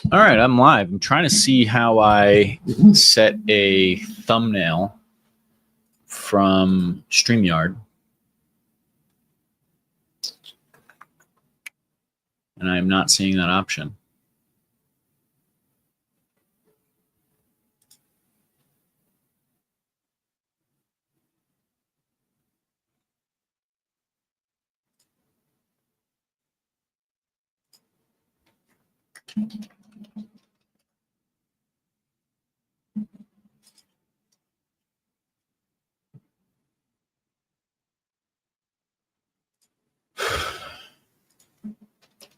All right, I'm live. I'm trying to see how I set a thumbnail from StreamYard. And I'm not seeing that option.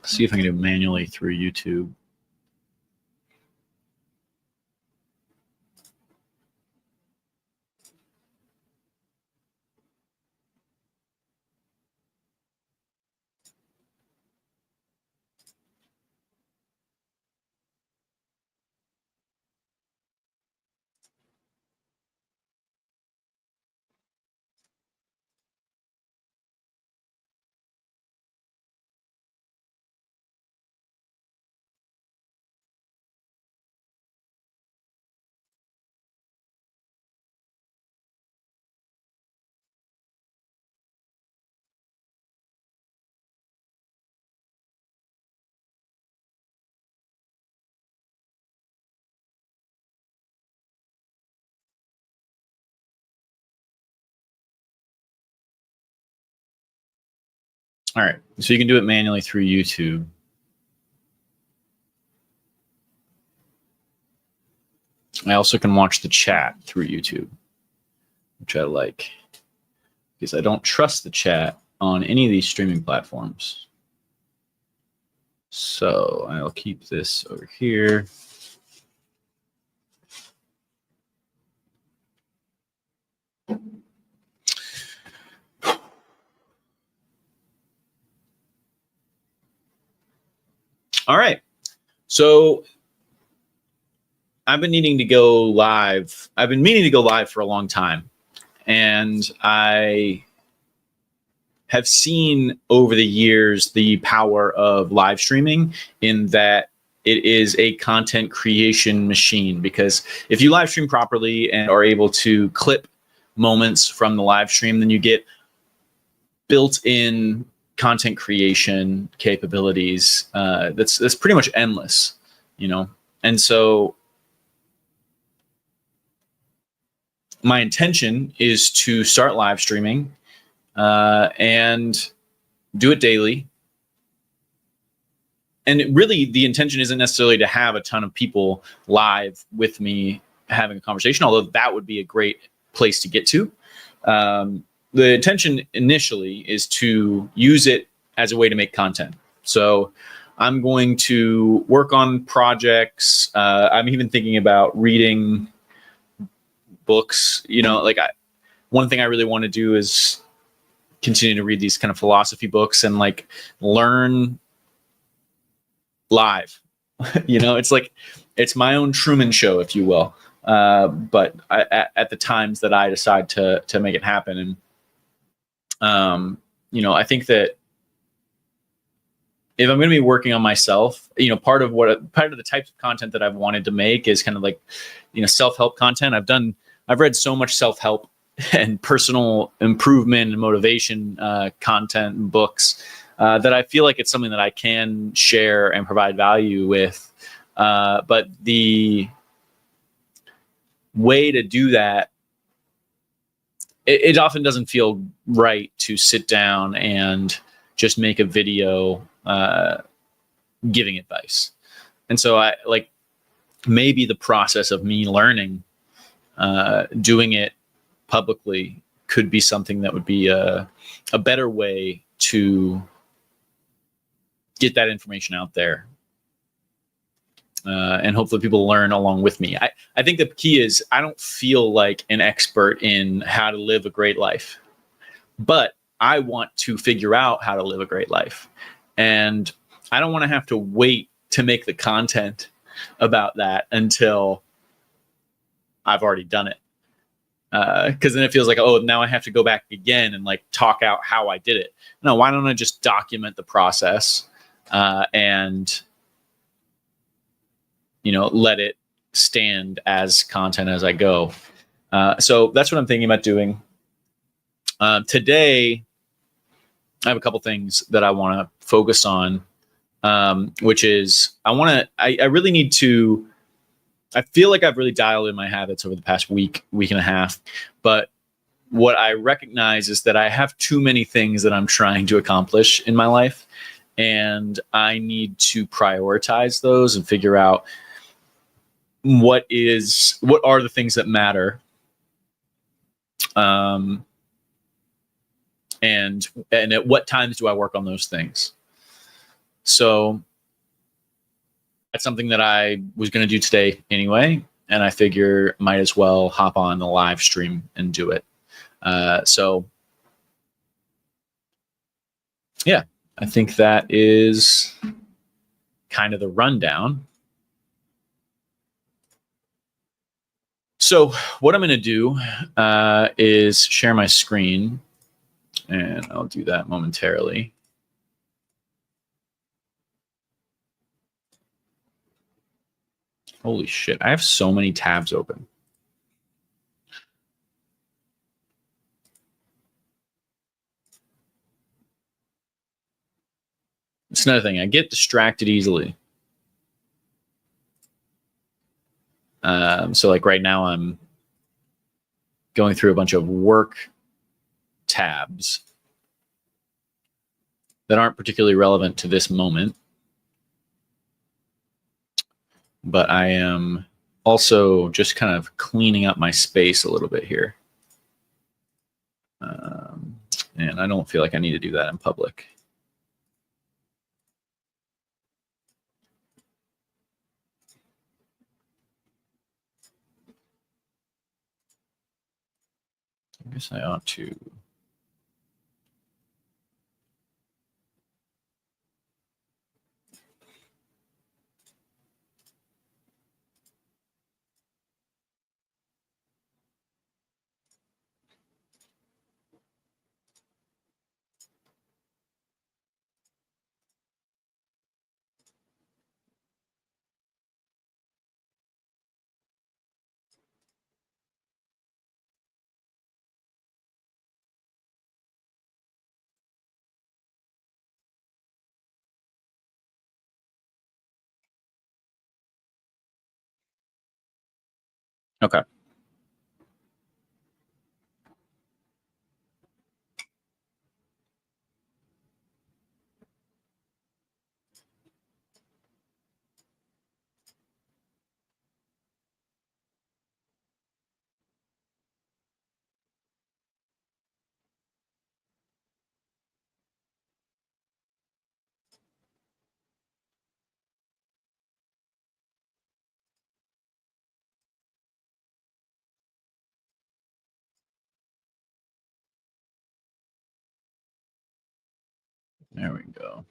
See if I can do it manually through YouTube. All right, so you can do it manually through YouTube. I also can watch the chat through YouTube, which I like, because I don't trust the chat on any of these streaming platforms. So I'll keep this over here. All right. So I've been needing to go live. I've been meaning to go live for a long time. And I have seen over the years the power of live streaming in that it is a content creation machine. Because if you live stream properly and are able to clip moments from the live stream, then you get built-in content creation capabilities that's pretty much endless, you know. And so my intention is to start live streaming and do it daily. And really, the intention isn't necessarily to have a ton of people live with me having a conversation, although that would be a great place to get to. The intention initially is to use it as a way to make content. So I'm going to work on projects. I'm even thinking about reading books. You know, like one thing I really want to do is continue to read these kind of philosophy books and like learn live. You know, it's like, it's my own Truman Show, if you will. But at the times that I decide to make it happen. And, you know, I think that if I'm going to be working on myself, you know, part of the types of content that I've wanted to make is kind of like, you know, self-help content. I've read so much self-help and personal improvement and motivation content and books that I feel like it's something that I can share and provide value with. But the way to do that, it often doesn't feel right to sit down and just make a video giving advice. And so I like, maybe the process of me learning, doing it publicly could be something that would be a better way to get that information out there. And hopefully people learn along with me. I think the key is I don't feel like an expert in how to live a great life, but I want to figure out how to live a great life. And I don't want to have to wait to make the content about that until I've already done it. Because then it feels like, oh, now I have to go back again and like talk out how I did it. No, why don't I just document the process and let it stand as content as I go. So that's what I'm thinking about doing. Today, I have a couple things that I want to focus on, which is I really need to, I feel like I've really dialed in my habits over the past week and a half, but what I recognize is that I have too many things that I'm trying to accomplish in my life, and I need to prioritize those and figure out what are the things that matter, and at what times do I work on those things. So that's something that I was going to do today anyway, and I figure might as well hop on the live stream and do it. So yeah, I think that is kind of the rundown. So what I'm going to do is share my screen, and I'll do that momentarily. Holy shit, I have so many tabs open. It's another thing. I get distracted easily. So like right now I'm going through a bunch of work tabs that aren't particularly relevant to this moment. But I am also just kind of cleaning up my space a little bit here. And I don't feel like I need to do that in public. I guess I ought to. Okay. There we go.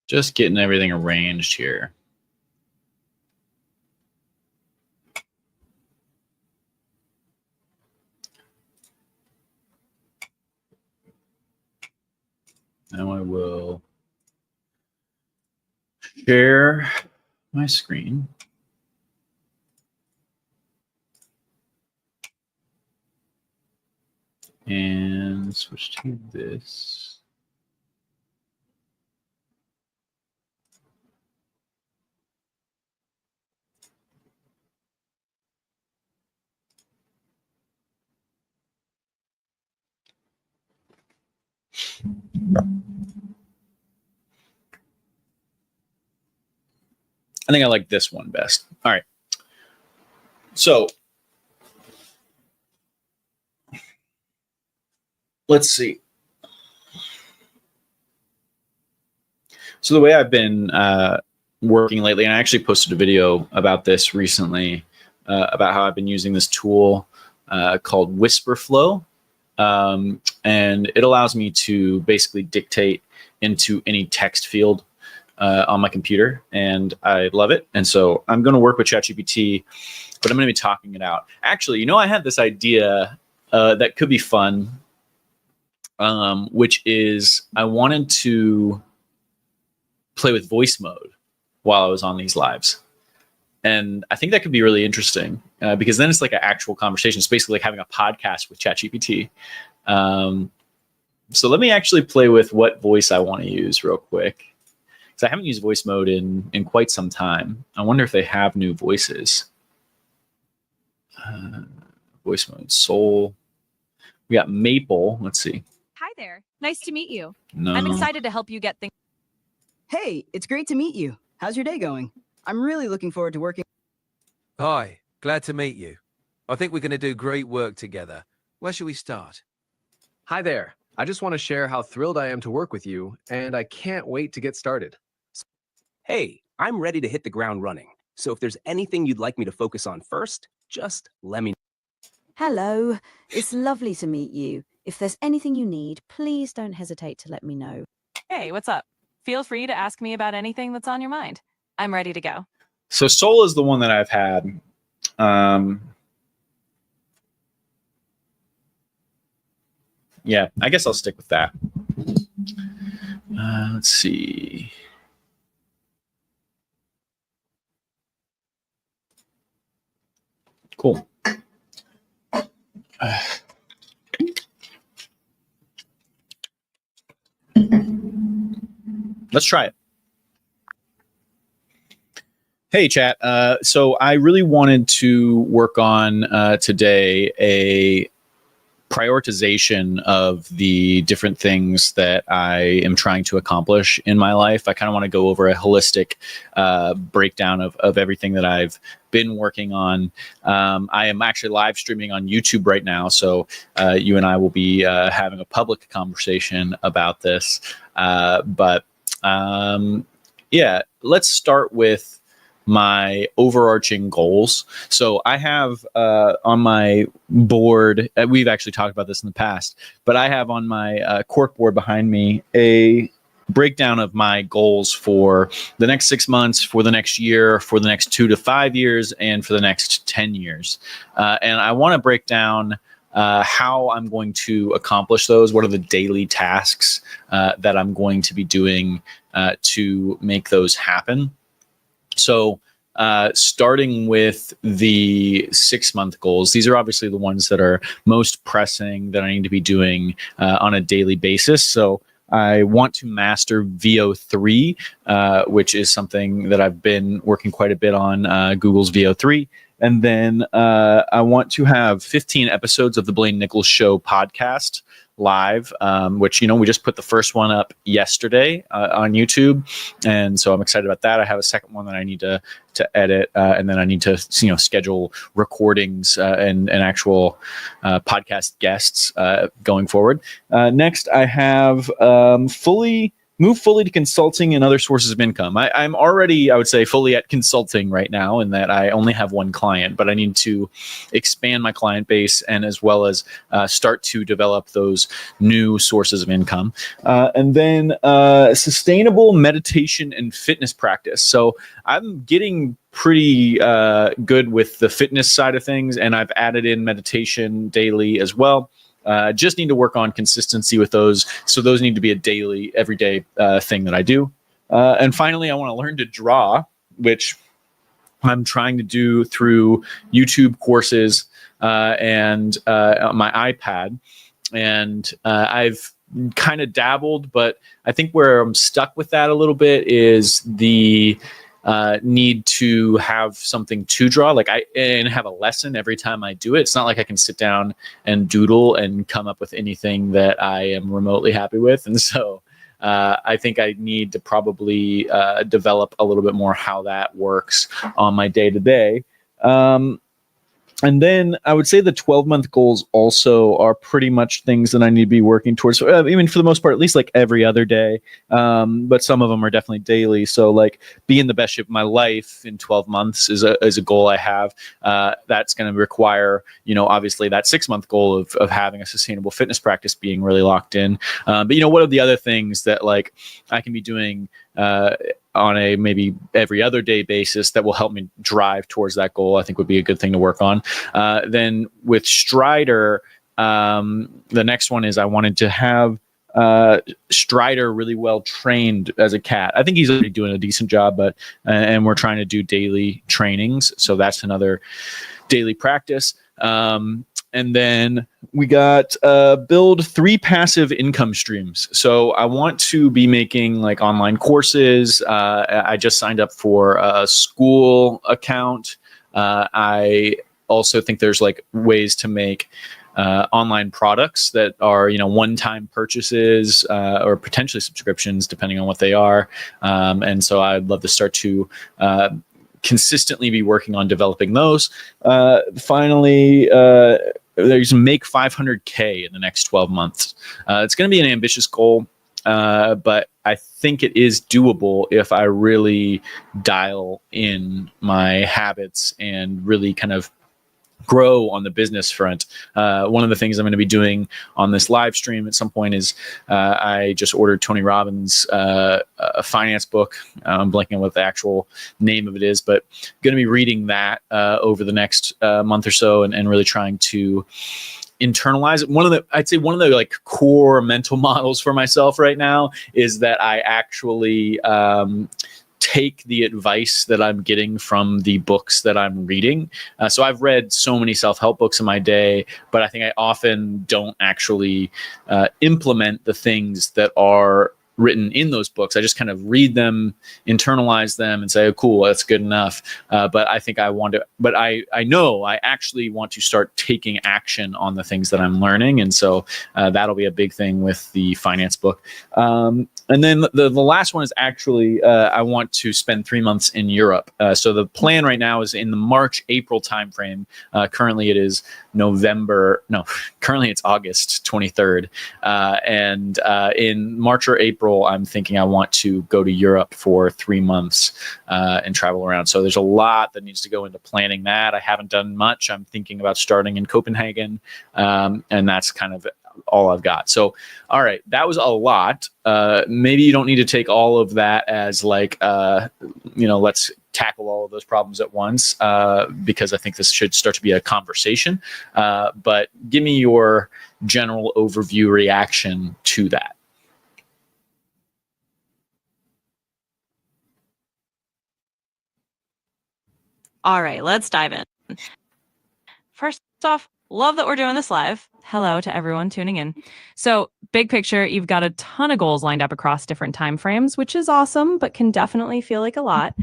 Just getting everything arranged here. Now I will share my screen. And switch to this. I think I like this one best. All right. So let's see. So the way I've been working lately, and I actually posted a video about this recently, about how I've been using this tool called Whisper Flow. and it allows me to basically dictate into any text field on my computer, and I love it. And so I'm going to work with ChatGPT, but I'm going to be talking it out. Actually, I had this idea that could be fun, which is I wanted to play with voice mode while I was on these lives. And I think that could be really interesting because then it's like an actual conversation. It's basically like having a podcast with ChatGPT. So let me actually play with what voice I want to use real quick. Because I haven't used voice mode in quite some time. I wonder if they have new voices. Voice mode, Soul. We got Maple. Let's see. Hi there. Nice to meet you. No. I'm excited to help you get things. Hey, it's great to meet you. How's your day going? I'm really looking forward to working. Hi, glad to meet you. I think we're going to do great work together. Where should we start? Hi there. I just want to share how thrilled I am to work with you, and I can't wait to get started. Hey, I'm ready to hit the ground running. So if there's anything you'd like me to focus on first, just let me know. Hello, it's lovely to meet you. If there's anything you need, please don't hesitate to let me know. Hey, what's up? Feel free to ask me about anything that's on your mind. I'm ready to go. So Soul is the one that I've had. Yeah, I guess I'll stick with that. Let's see. Cool. Let's try it. Hey, chat. So I really wanted to work on today a prioritization of the different things that I am trying to accomplish in my life. I kind of want to go over a holistic breakdown of everything that I've been working on. I am actually live streaming on YouTube right now, so you and I will be having a public conversation about this. Yeah, let's start with my overarching goals. So I have on my board, we've actually talked about this in the past, but I have on my cork board behind me a breakdown of my goals for the next 6 months, for the next year, for the next 2 to 5 years, and for the next 10 years. And I want to break down how I'm going to accomplish those. What are the daily tasks that I'm going to be doing to make those happen? So starting with the 6 month goals, these are obviously the ones that are most pressing that I need to be doing on a daily basis. So I want to master VO3, which is something that I've been working quite a bit on, Google's VO3. And then I want to have 15 episodes of the Blaine Nicholls Show podcast live, which, we just put the first one up yesterday on YouTube. And so I'm excited about that. I have a second one that I need to edit, and then I need to, schedule recordings and actual podcast guests going forward. Next, I have move fully to consulting and other sources of income. I'm already, I would say, fully at consulting right now in that I only have one client, but I need to expand my client base and as well as start to develop those new sources of income. And then sustainable meditation and fitness practice. So I'm getting pretty good with the fitness side of things, and I've added in meditation daily as well. Just need to work on consistency with those. So those need to be a daily, everyday thing that I do. And finally, I want to learn to draw, which I'm trying to do through YouTube courses and my iPad. And I've kind of dabbled, but I think where I'm stuck with that a little bit is the need to have something to draw, and have a lesson every time I do it. It's not like I can sit down and doodle and come up with anything that I am remotely happy with. And so I think I need to probably develop a little bit more how that works on my day to day. And then I would say the 12-month goals also are pretty much things that I need to be working towards. I mean, for the most part, at least like every other day. But some of them are definitely daily. So like be in the best shape of my life in 12 months is a goal I have. That's going to require, obviously that 6-month goal of having a sustainable fitness practice being really locked in. But what are the other things that like I can be doing on a maybe every other day basis that will help me drive towards that goal, I think would be a good thing to work on. Then with Strider, the next one is I wanted to have Strider really well trained as a cat. I think he's already doing a decent job, but and we're trying to do daily trainings. So that's another daily practice. And then we got build 3 passive income streams. So I want to be making like online courses. I just signed up for a school account. I also think there's like ways to make online products that are, one-time purchases or potentially subscriptions, depending on what they are. And so I'd love to start to consistently be working on developing those. Finally, there's make 500K in the next 12 months. It's going to be an ambitious goal, but I think it is doable if I really dial in my habits and really kind of grow on the business front. One of the things I'm going to be doing on this live stream at some point is I just ordered Tony Robbins' a finance book. I'm blanking on what the actual name of it is, but going to be reading that over the next month or so and really trying to internalize it. I'd say one of the like core mental models for myself right now is that I actually take the advice that I'm getting from the books that I'm reading. So I've read so many self-help books in my day, but I think I often don't actually implement the things that are written in those books. I just kind of read them, internalize them, and say, oh, cool, that's good enough. But I think I know I actually want to start taking action on the things that I'm learning. And so that'll be a big thing with the finance book. And then the last one is actually, I want to spend 3 months in Europe. So the plan right now is in the March-April timeframe. Currently it is currently it's August 23rd. And in March or April, I'm thinking I want to go to Europe for 3 months and travel around. So there's a lot that needs to go into planning that. I haven't done much. I'm thinking about starting in Copenhagen. And that's kind of all I've got. So, all right, that was a lot. Maybe you don't need to take all of that as like, let's tackle all of those problems at once, because I think this should start to be a conversation. But give me your general overview reaction to that. All right, let's dive in. First off, love that we're doing this live. Hello to everyone tuning in. So, big picture, you've got a ton of goals lined up across different time frames, which is awesome, but can definitely feel like a lot.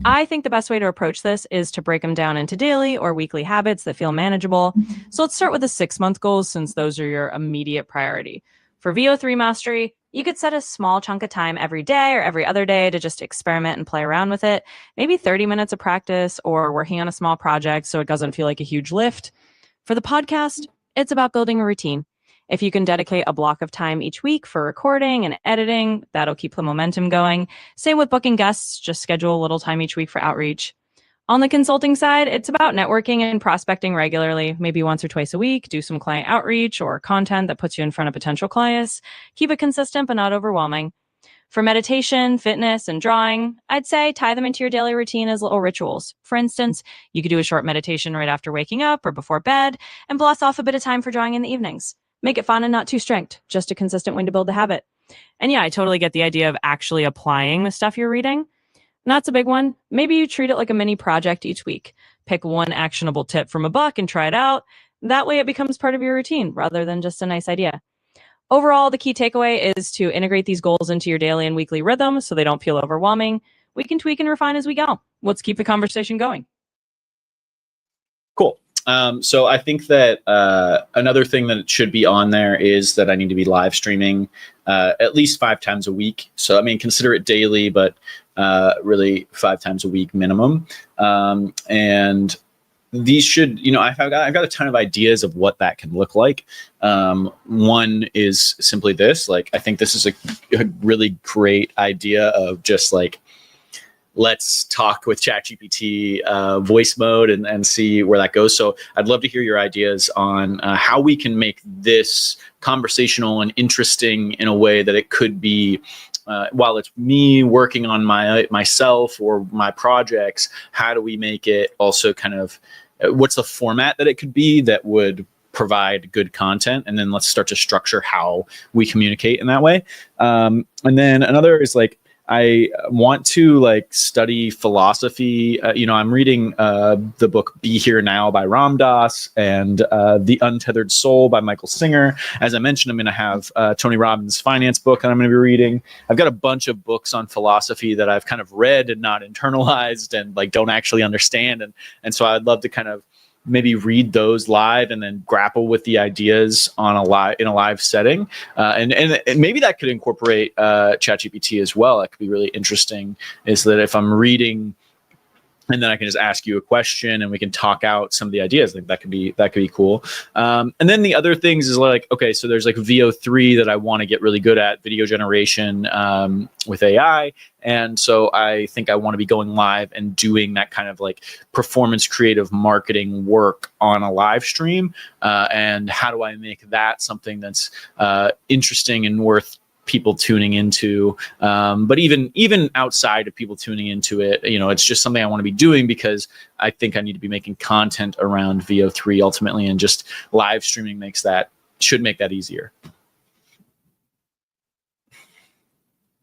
I think the best way to approach this is to break them down into daily or weekly habits that feel manageable. So let's start with the 6-month goals, since those are your immediate priority. For VO3 mastery, you could set a small chunk of time every day or every other day to just experiment and play around with it. Maybe 30 minutes of practice or working on a small project so it doesn't feel like a huge lift. For the podcast, it's about building a routine. If you can dedicate a block of time each week for recording and editing, that'll keep the momentum going. Same with booking guests, just schedule a little time each week for outreach. On the consulting side, it's about networking and prospecting regularly, maybe once or twice a week, do some client outreach or content that puts you in front of potential clients. Keep it consistent but not overwhelming. For meditation, fitness, and drawing, I'd say tie them into your daily routine as little rituals. For instance, you could do a short meditation right after waking up or before bed and blast off a bit of time for drawing in the evenings. Make it fun and not too strict, just a consistent way to build the habit. And yeah, I totally get the idea of actually applying the stuff you're reading. And that's a big one. Maybe you treat it like a mini project each week. Pick one actionable tip from a book and try it out. That way it becomes part of your routine rather than just a nice idea. Overall, the key takeaway is to integrate these goals into your daily and weekly rhythm so they don't feel overwhelming. We can tweak and refine as we go. Let's keep the conversation going. Cool. So I think that another thing that should be on there is that I need to be live streaming at least 5 times a week. So, I mean, consider it daily, but really 5 times a week minimum. And these should, I've got a ton of ideas of what that can look like. One is simply this, like, I think this is a really great idea of just like, let's talk with ChatGPT voice mode and see where that goes. So I'd love to hear your ideas on how we can make this conversational and interesting in a way that it could be, while it's me working on myself or my projects, how do we make it also kind of, what's the format that it could be that would provide good content? And then let's start to structure how we communicate in that way. And then another is like, I want to like study philosophy. I'm reading the book Be Here Now by Ram Dass and The Untethered Soul by Michael Singer. As I mentioned, I'm going to have Tony Robbins' finance book that I'm going to be reading. I've got a bunch of books on philosophy that I've kind of read and not internalized and like don't actually understand. And so I'd love to kind of maybe read those live and then grapple with the ideas in a live setting. And maybe that could incorporate ChatGPT as well. That could be really interesting, is that if I'm reading and then I can just ask you a question and we can talk out some of the ideas. I think that could be cool. And then the other things is like, okay, so there's like VO3 that I want to get really good at, video generation with AI. And so I think I want to be going live and doing that kind of like performance creative marketing work on a live stream. And how do I make that something that's interesting and worth people tuning into, but even outside of people tuning into it, it's just something I want to be doing because I think I need to be making content around VO3 ultimately, and just live streaming should make that easier.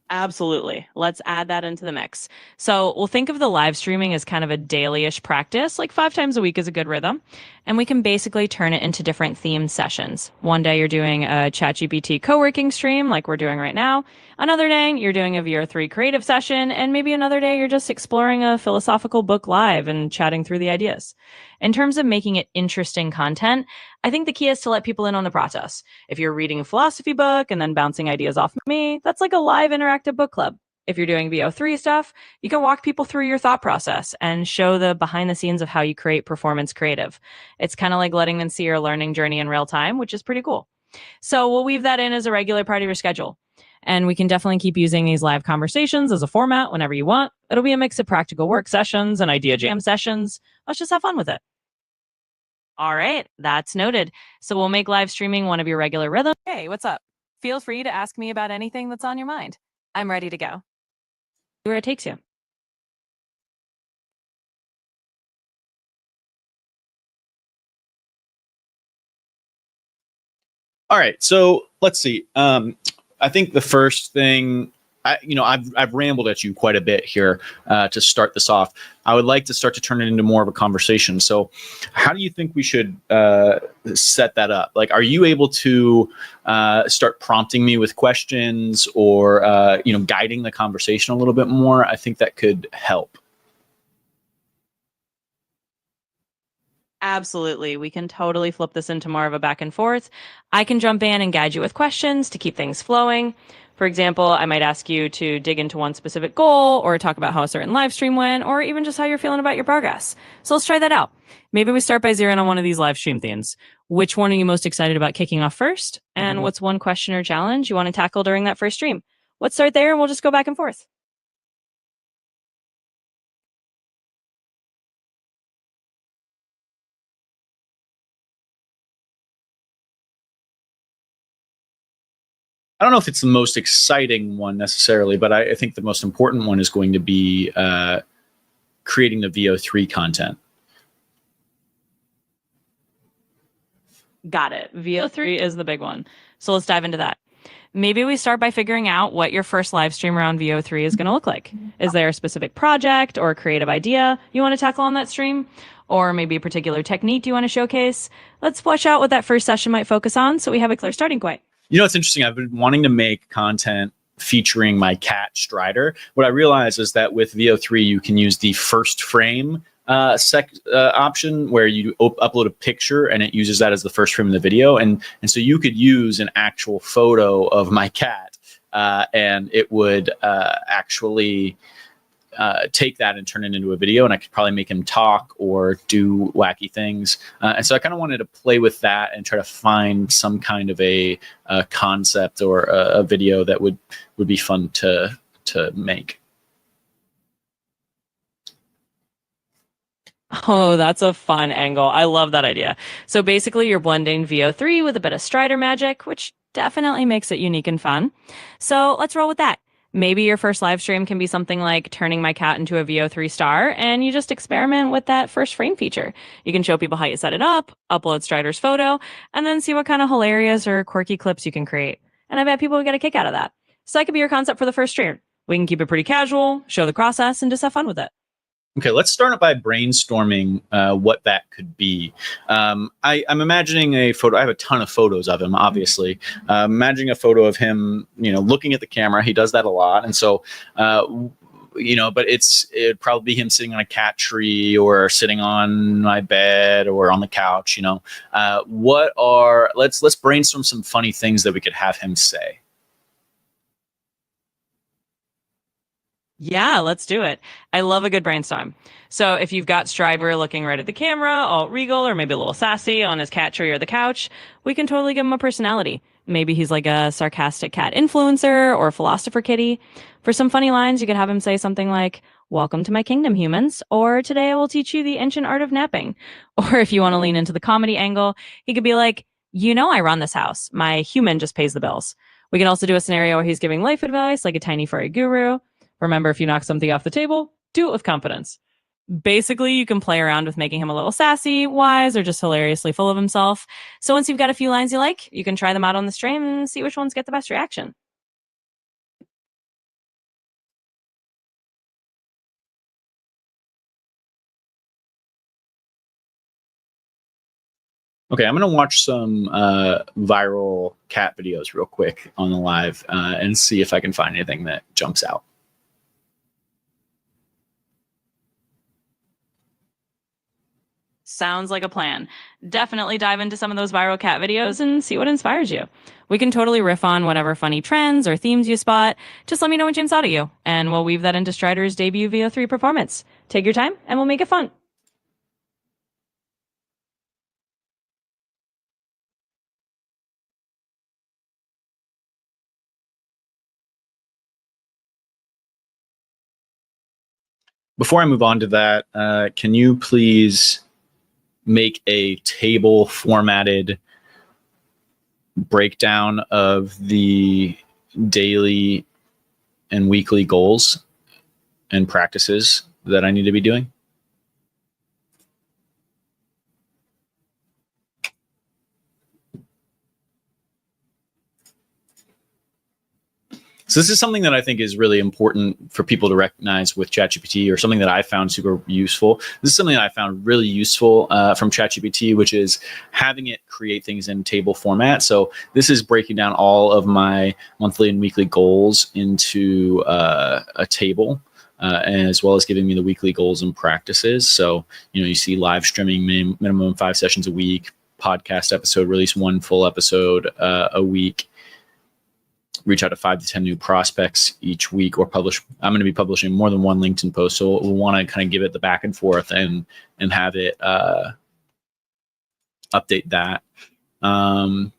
Absolutely. Let's add that into the mix. So we'll think of the live streaming as kind of a daily-ish practice, like 5 times a week is a good rhythm. And we can basically turn it into different themed sessions. One day you're doing a ChatGPT co-working stream like we're doing right now. Another day you're doing a VR3 creative session. And maybe another day you're just exploring a philosophical book live and chatting through the ideas. In terms of making it interesting content, I think the key is to let people in on the process. If you're reading a philosophy book and then bouncing ideas off me, that's like a live interactive book club. If you're doing VO3 stuff, you can walk people through your thought process and show the behind the scenes of how you create performance creative. It's kind of like letting them see your learning journey in real time, which is pretty cool. So we'll weave that in as a regular part of your schedule. And we can definitely keep using these live conversations as a format whenever you want. It'll be a mix of practical work sessions and idea jam sessions. Let's just have fun with it. All right, that's noted. So we'll make live streaming one of your regular rhythms. Hey, what's up? Feel free to ask me about anything that's on your mind. I'm ready to go. Where it takes you. All right, so let's see. I think the first thing, I've rambled at you quite a bit here to start this off. I would like to start to turn it into more of a conversation. So how do you think we should set that up? Like, are you able to start prompting me with questions or, guiding the conversation a little bit more? I think that could help. Absolutely. We can totally flip this into more of a back and forth. I can jump in and guide you with questions to keep things flowing. For example, I might ask you to dig into one specific goal or talk about how a certain live stream went, or even just how you're feeling about your progress. So let's try that out. Maybe we start by zeroing on one of these live stream themes. Which one are you most excited about kicking off first? And what's one question or challenge you want to tackle during that first stream? Let's start there and we'll just go back and forth. I don't know if it's the most exciting one necessarily, but I think the most important one is going to be creating the VO3 content. Got it. VO3 is the big one. So let's dive into that. Maybe we start by figuring out what your first live stream around VO3 is going to look like. Is there a specific project or creative idea you want to tackle on that stream? Or maybe a particular technique you want to showcase? Let's flesh out what that first session might focus on so we have a clear starting point. It's interesting. I've been wanting to make content featuring my cat Strider. What I realize is that with VO3, you can use the first frame option where you upload a picture and it uses that as the first frame of the video. And so you could use an actual photo of my cat and it would actually take that and turn it into a video, and I could probably make him talk or do wacky things. And so I kind of wanted to play with that and try to find some kind of a concept or a video that would be fun to make. Oh, that's a fun angle. I love that idea. So basically, you're blending VO3 with a bit of Strider magic, which definitely makes it unique and fun. So let's roll with that. Maybe your first live stream can be something like turning my cat into a VO3 star, and you just experiment with that first frame feature. You can show people how you set it up, upload Strider's photo, and then see what kind of hilarious or quirky clips you can create. And I bet people would get a kick out of that. So that could be your concept for the first stream. We can keep it pretty casual, show the process, and just have fun with it. Okay, let's start by brainstorming what that could be. I'm imagining a photo. I have a ton of photos of him, obviously. Imagining a photo of him, looking at the camera. He does that a lot, and so, but it'd probably be him sitting on a cat tree or sitting on my bed or on the couch. Let's brainstorm some funny things that we could have him say. Yeah, let's do it. I love a good brainstorm. So if you've got Strider looking right at the camera, all regal or maybe a little sassy on his cat tree or the couch, we can totally give him a personality. Maybe he's like a sarcastic cat influencer or philosopher kitty. For some funny lines, you could have him say something like, "Welcome to my kingdom, humans," or "Today I will teach you the ancient art of napping." Or if you want to lean into the comedy angle, he could be like, "I run this house. My human just pays the bills." We can also do a scenario where he's giving life advice like a tiny furry guru. Remember, if you knock something off the table, do it with confidence. Basically, you can play around with making him a little sassy, wise, or just hilariously full of himself. So once you've got a few lines you like, you can try them out on the stream and see which ones get the best reaction. Okay, I'm going to watch some viral cat videos real quick on the live and see if I can find anything that jumps out. Sounds like a plan. Definitely dive into some of those viral cat videos and see what inspires you. We can totally riff on whatever funny trends or themes you spot. Just let me know what jumps out at you, and we'll weave that into Strider's debut VO3 performance. Take your time, and we'll make it fun. Before I move on to that, can you please make a table formatted breakdown of the daily and weekly goals and practices that I need to be doing? So this is something that I think is really important for people to recognize with ChatGPT, or something that I found super useful. This is something that I found really useful from ChatGPT, which is having it create things in table format. So this is breaking down all of my monthly and weekly goals into a table, as well as giving me the weekly goals and practices. So, you see live streaming minimum 5 sessions a week, podcast episode, release 1 full episode a week, reach out to 5 to 10 new prospects each week, or publish. I'm going to be publishing more than 1 LinkedIn post. So we'll want to kind of give it the back and forth and have it update that. But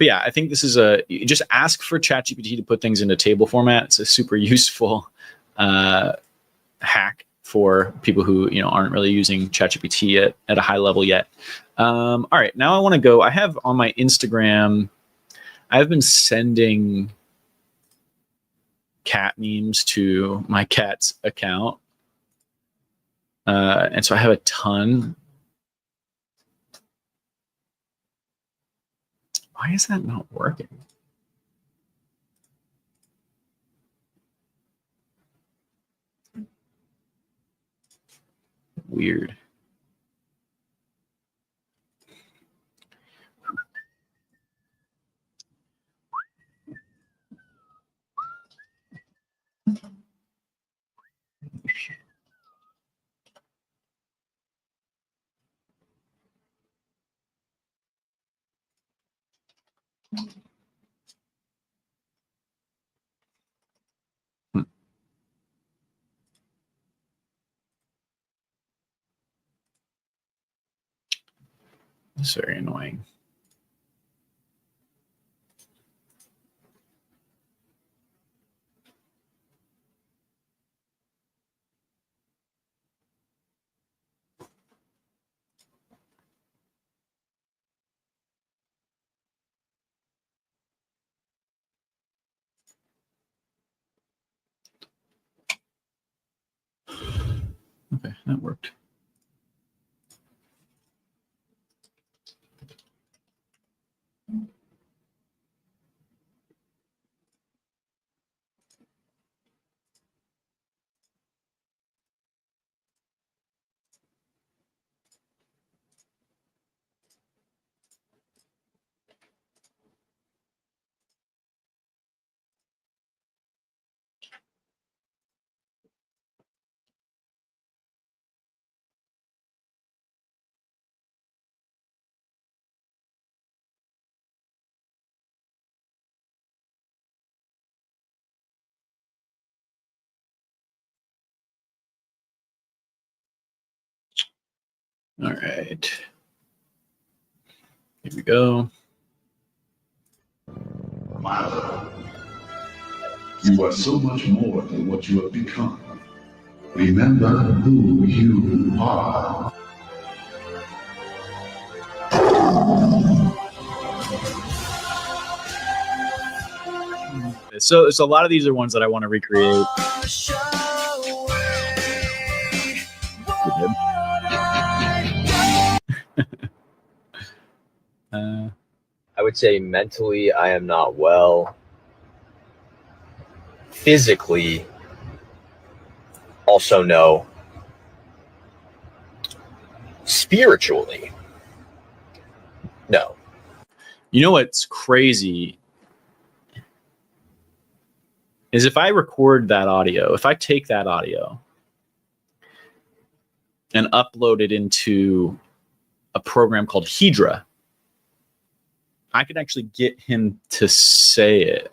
yeah, I think this is just ask for ChatGPT to put things into table format. It's a super useful hack for people who aren't really using ChatGPT at a high level yet. All right, now I want to go. I have on my Instagram, I've been sending cat memes to my cat's account. And so I have a ton. Why is that not working? Weird. It's very annoying. Okay, that worked. All right. Here we go. Milo, you are so much more than what you have become. Remember who you are. So a lot of these are ones that I want to recreate. I would say mentally, I am not well. Physically, also no. Spiritually, no. You know what's crazy is if I record that audio, if I take that audio and upload it into a program called Hedra, I could actually get him to say it.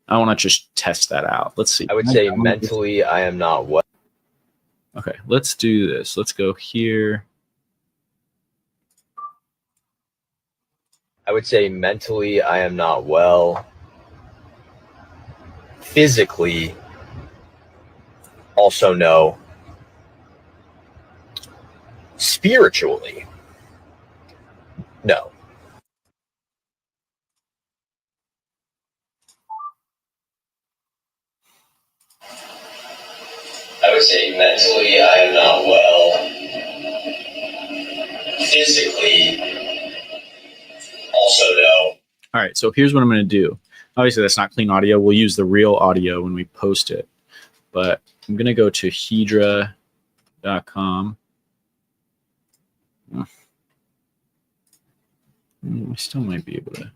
I want to just test that out. Let's see. I would say mentally, I am not well. Okay, let's do this. Let's go here. I would say mentally, I am not well. Physically, also no. Spiritually, no. I would say mentally, I am not well. Physically, also no. All right, so here's what I'm going to do. Obviously, that's not clean audio. We'll use the real audio when we post it. But I'm going to go to hedra.com. I still might be able to.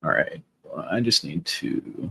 All right, well, I just need to.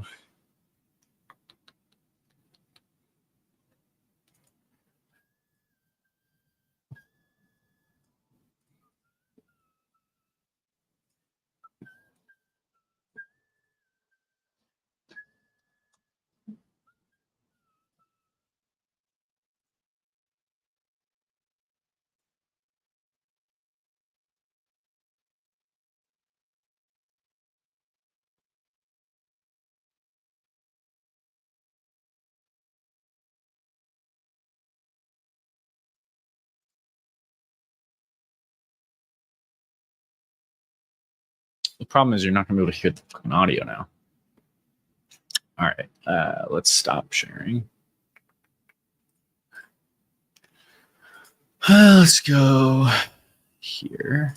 The problem is you're not going to be able to hear the fucking audio now. All right, let's stop sharing. Let's go here.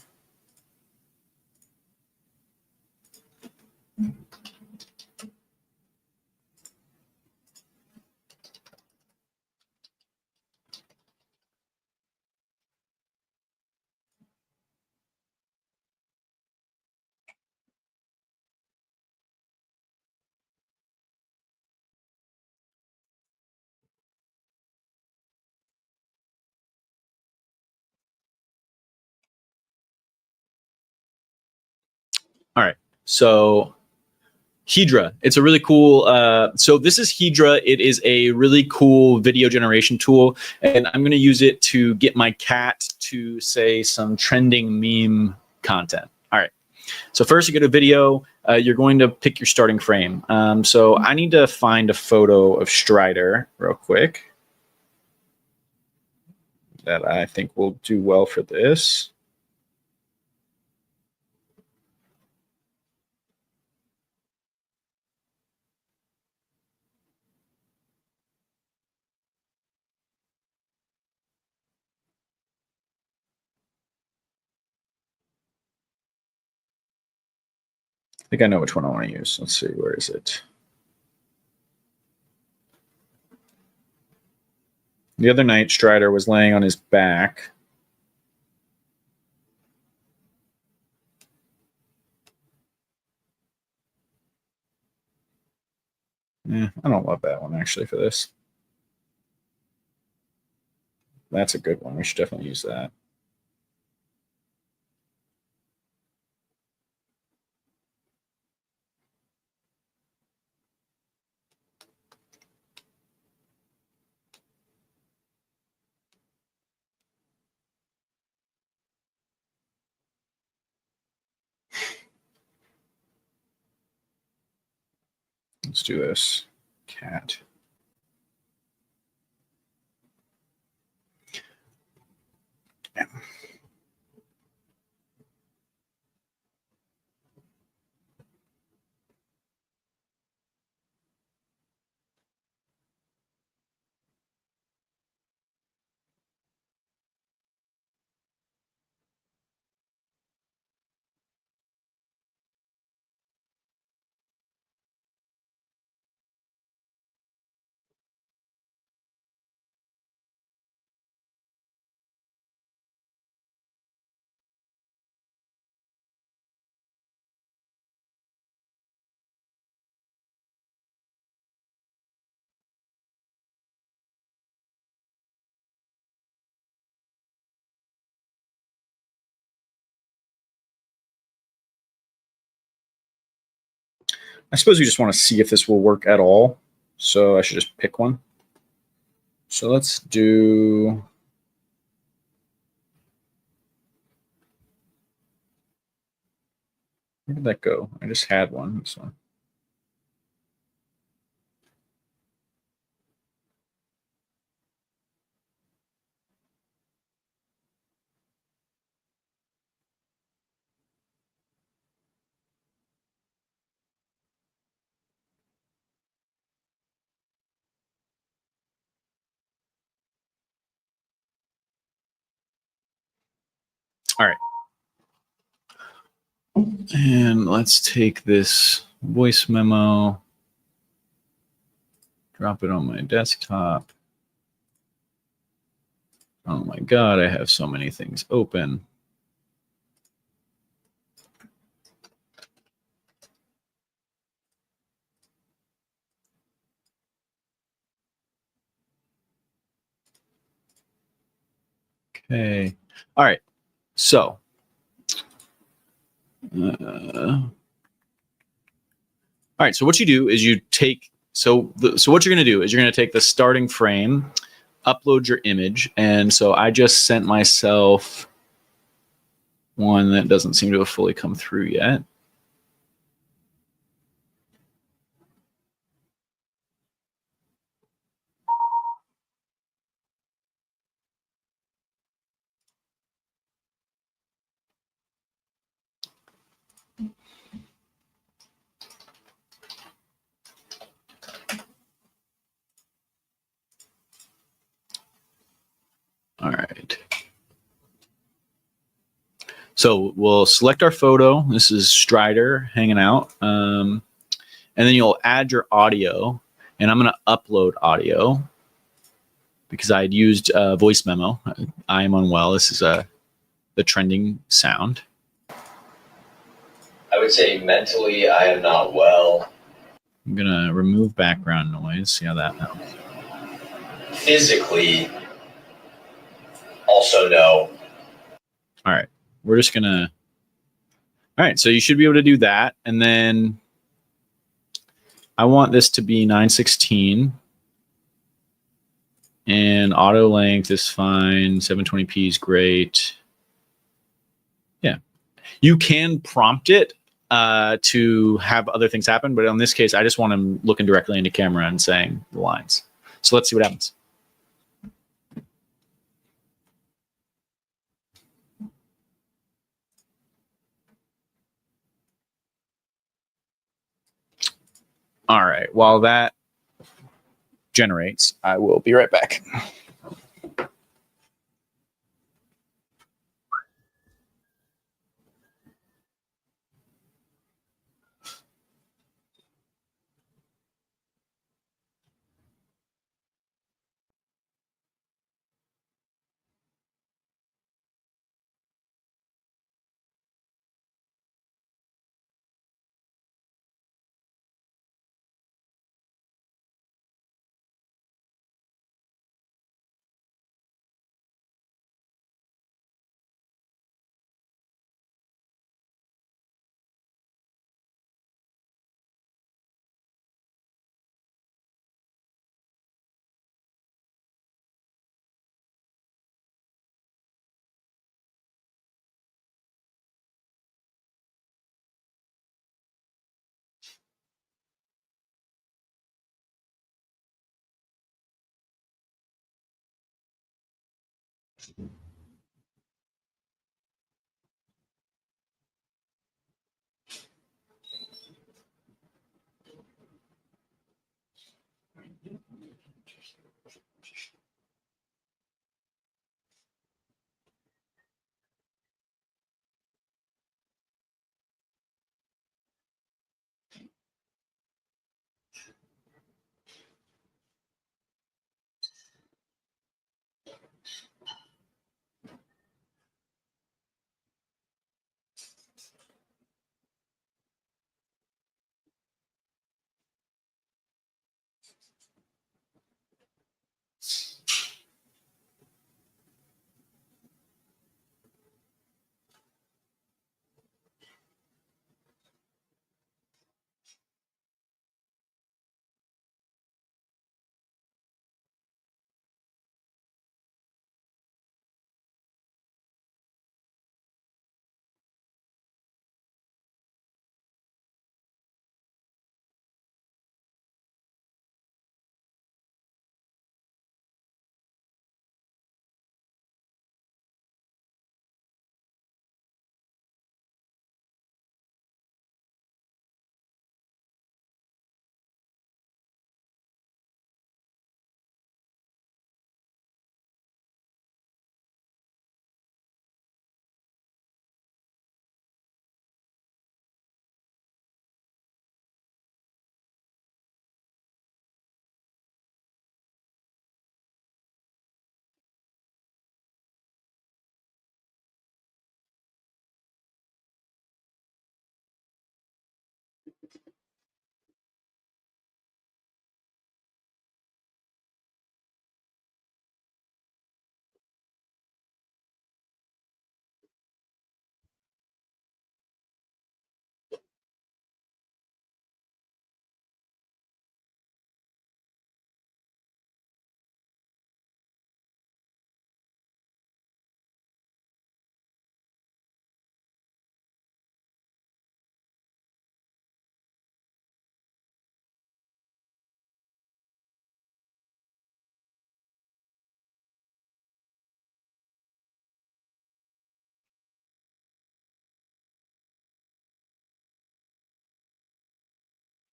All right. So Hedra, it's a really cool. So this is Hedra. It is a really cool video generation tool, and I'm going to use it to get my cat to say some trending meme content. All right. So first, you get a video. You're going to pick your starting frame. So I need to find a photo of Strider real quick that I think will do well for this. I think I know which one I want to use. Let's see, where is it? The other night, Strider was laying on his back. I don't love that one, actually, for this. That's a good one. We should definitely use that. Let's do this. Cat. Yeah. I suppose we just want to see if this will work at all. So I should just pick one. So let's do... Where did that go? I just had one. This one. All right. And let's take this voice memo, drop it on my desktop. Oh my God, I have so many things open. Okay. All right. So, all right. So what you do is you take, so what you're going to do is you're going to take the starting frame, upload your image. And so I just sent myself one that doesn't seem to have fully come through yet. All right. So we'll select our photo. This is Strider hanging out. And then you'll add your audio. And I'm going to upload audio because I had used voice memo. I am unwell. This is the trending sound. I would say mentally, I am not well. I'm going to remove background noise. See how that helps. Physically, also no. All right. We're just going to... All All right, so you should be able to do that. And then I want this to be 916. And auto length is fine. 720p is great. Yeah. You can prompt it to have other things happen, but in this case, I just want him looking directly into camera and saying the lines. So let's see what happens. All right, while that generates, I will be right back.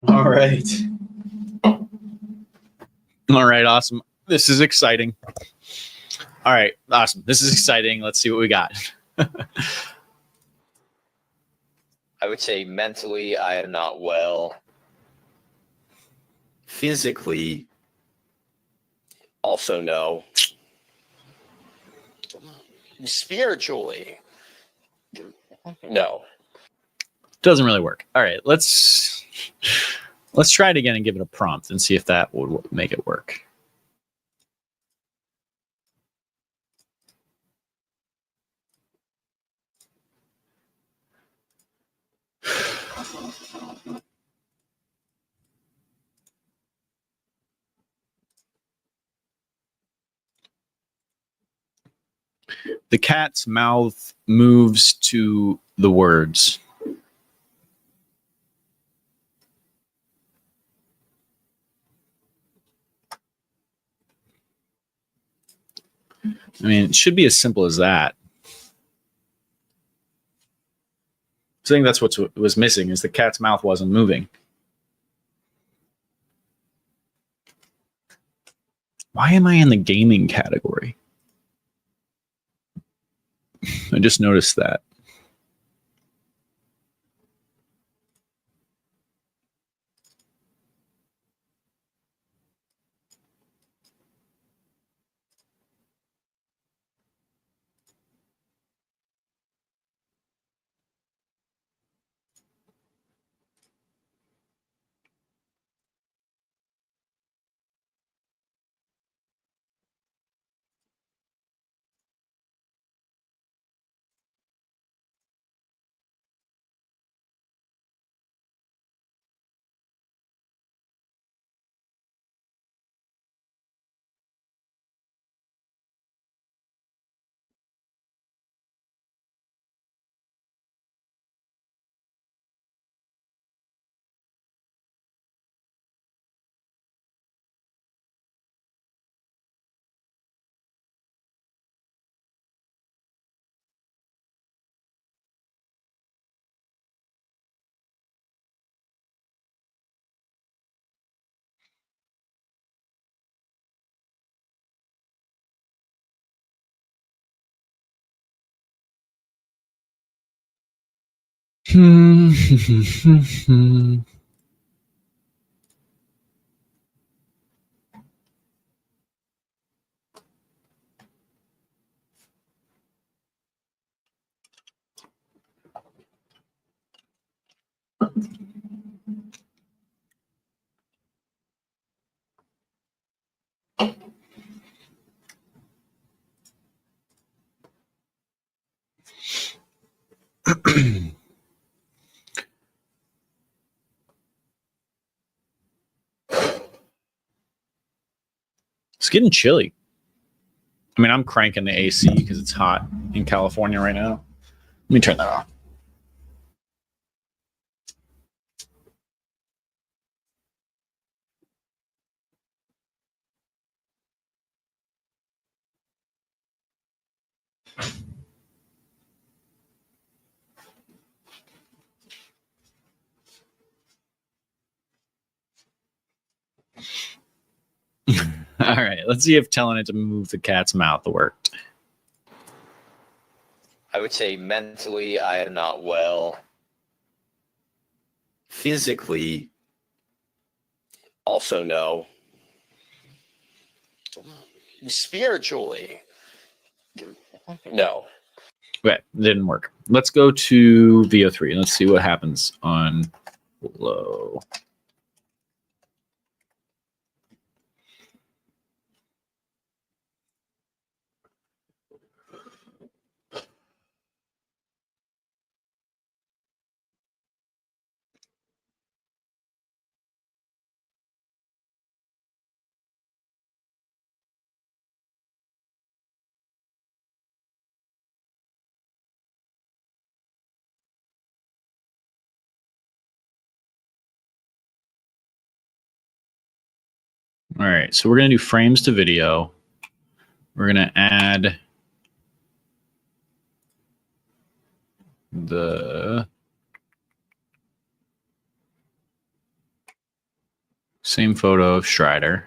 All right. All right, awesome. This is exciting. All right, awesome. This is exciting. Let's see what we got. I would say mentally, I am not well. Physically, also no. Spiritually, no. Doesn't really work. All right, let's try it again and give it a prompt and see if that would make it work. The cat's mouth moves to the words. I mean, it should be as simple as that. So I think that's what was missing, is the cat's mouth wasn't moving. Why am I in the gaming category? I just noticed that. It's getting chilly. I mean, I'm cranking the AC because it's hot in California right now. Let me turn that off. All right, let's see if telling it to move the cat's mouth worked. I would say mentally I am not well. Physically, also no. Spiritually, no. Okay, didn't work. Let's go to VO3 and let's see what happens on low. All right, so we're going to do frames to video. We're going to add the same photo of Strider.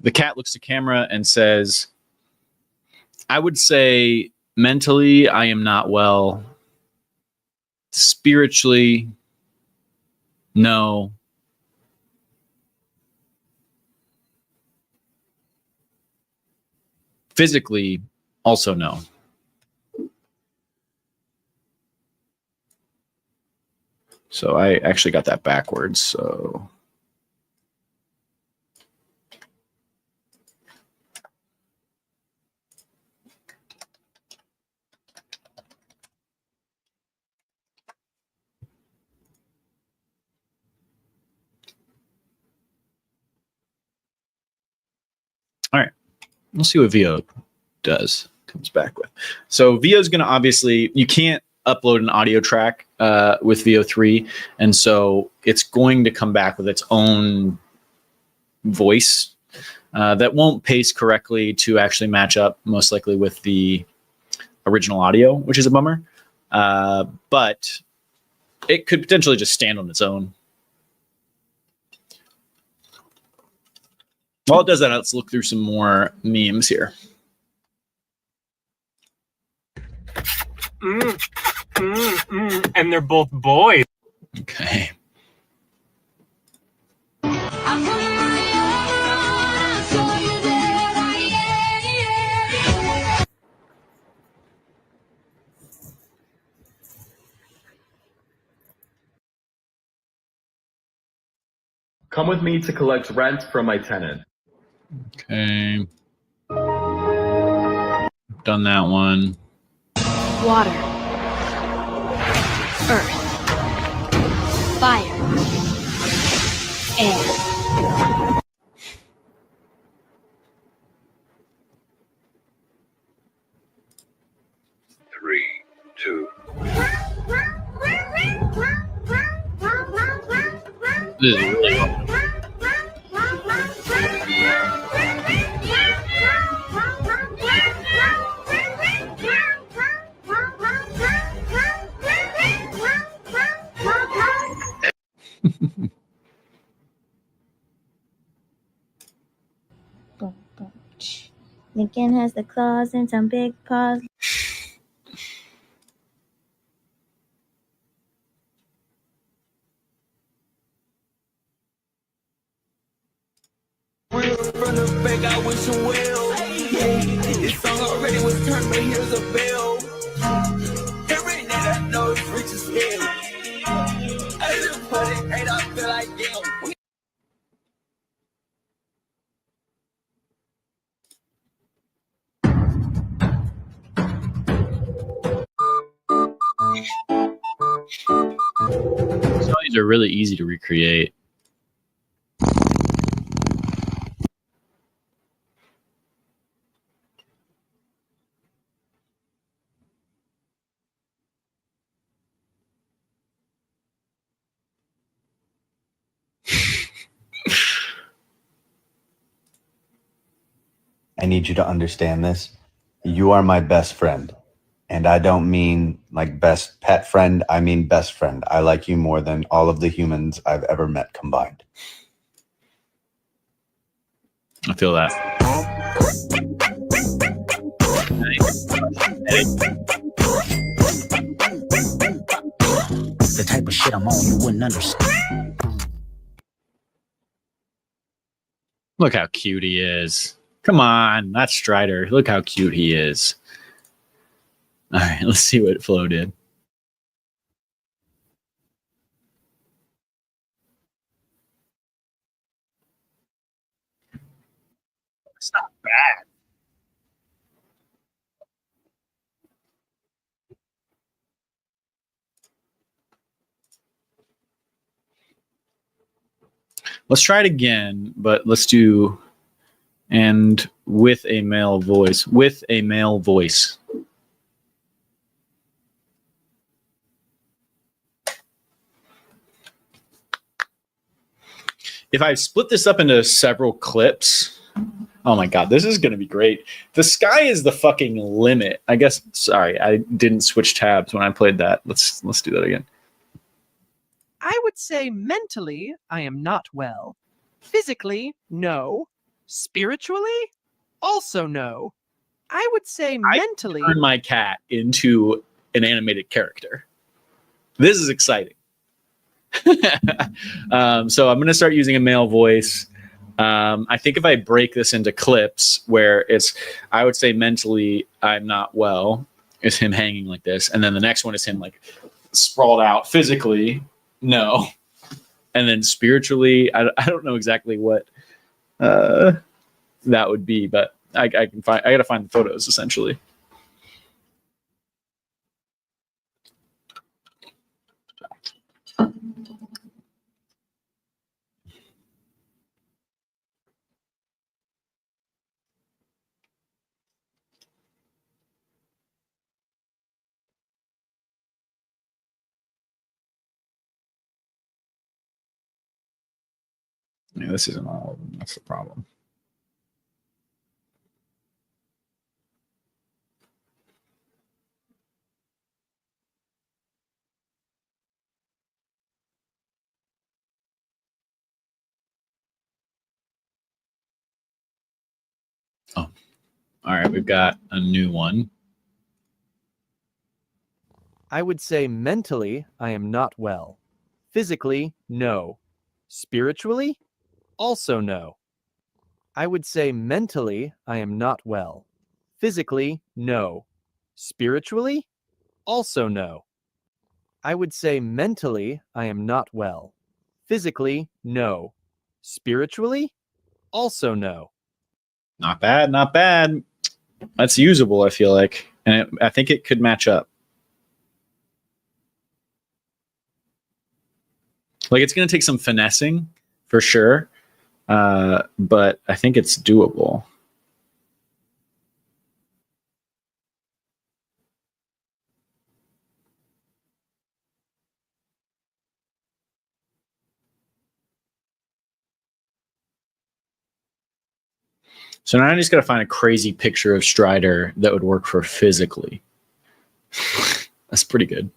The cat looks to camera and says, I would say mentally I am not well. Spiritually, no. Physically, also no. So I actually got that backwards. So We'll see what VO comes back with. So VO is going to obviously, you can't upload an audio track with VO3, and so it's going to come back with its own voice that won't pace correctly to actually match up most likely with the original audio, which is a bummer. But it could potentially just stand on its own. While it does that, let's look through some more memes here. And they're both boys. Okay. Come with me to collect rent from my tenant. Okay. Done that one. Water. Earth. Fire. Air. Three, two. This is really hard. Lincoln has the claws and some big paws. From the back, I wish you well. This song already was turned, but here's a bell. Every night I know it's rich as hell. I just put it right, I feel like damn. Some of these are really easy to recreate. I need you to understand this. You are my best friend. And I don't mean like best pet friend. I mean best friend. I like you more than all of the humans I've ever met combined. I feel that. The type of shit I'm on, you wouldn't understand. Look how cute he is. Come on, that's Strider. Look how cute he is. All right, let's see what Flo did. It's not bad. Let's try it again, but let's do and with a male voice. With a male voice. If I split this up into several clips, oh my God, this is going to be great. The sky is the fucking limit. I guess, sorry, I didn't switch tabs when I played that. Let's do that again. I would say mentally, I am not well. Physically, no. Spiritually, also no. I would say mentally. I turn my cat into an animated character. This is exciting. So I'm going to start using a male voice. I think if I break this into clips where it's, I would say mentally I'm not well, is him hanging like this. And then the next one is him like sprawled out. Physically, no. And then spiritually, I don't know exactly what that would be, but I got to find the photos essentially. Yeah, this isn't all of them. That's the problem. Oh, all right. We've got a new one. I would say mentally, I am not well. Physically, no. Spiritually, also no. I would say mentally, I am not well. Physically, no. Spiritually, also no. I would say mentally, I am not well. Physically, no. Spiritually, also no. Not bad, not bad. That's usable, I feel like. And I think it could match up. Like, it's going to take some finessing for sure. But I think it's doable. So now I just got to find a crazy picture of Strider that would work for physically. That's pretty good.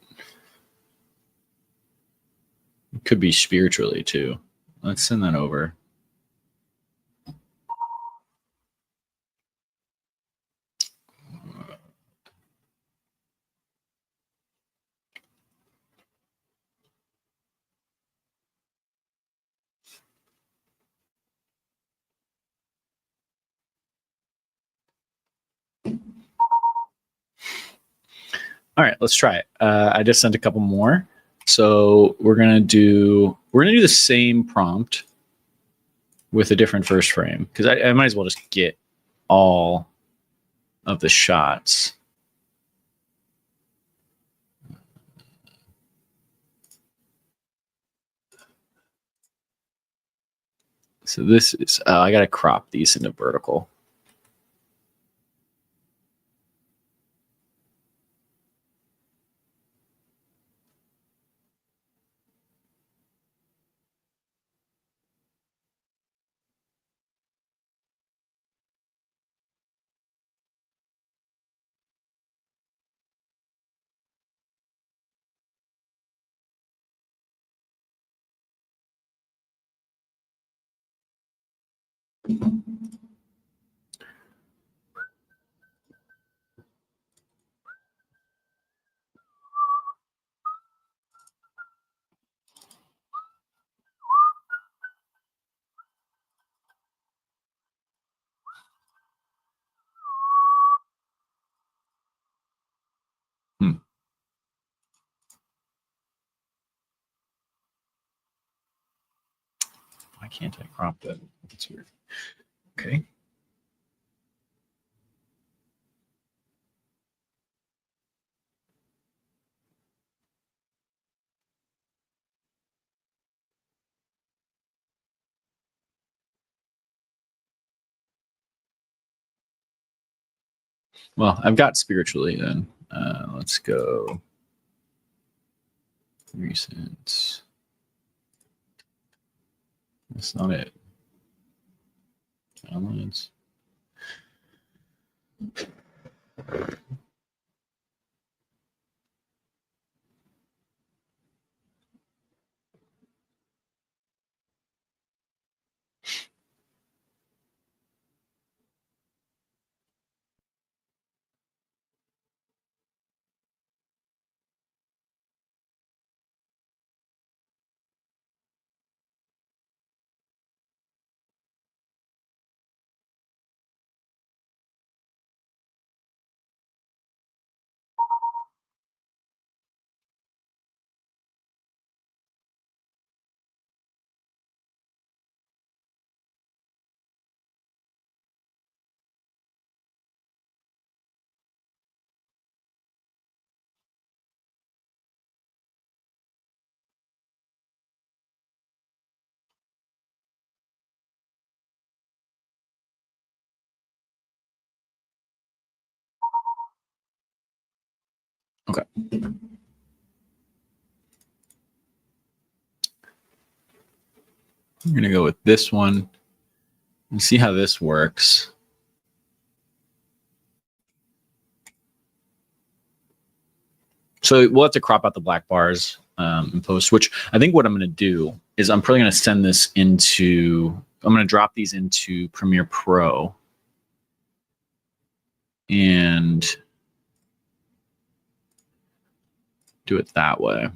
It could be spiritually too. Let's send that over. All right, let's try it. I just sent a couple more. So we're gonna do the same prompt with a different first frame, because I might as well just get all of the shots. So this is I gotta crop these into vertical. Why can't I crop that? That's weird. Okay. Well, I've got spiritually then. Let's go recent. That's not it. Downloads. Okay. I'm going to go with this one and see how this works. So we'll have to crop out the black bars in post, which I think what I'm going to do is I'm probably going to send this into, I'm going to drop these into Premiere Pro and do it that way.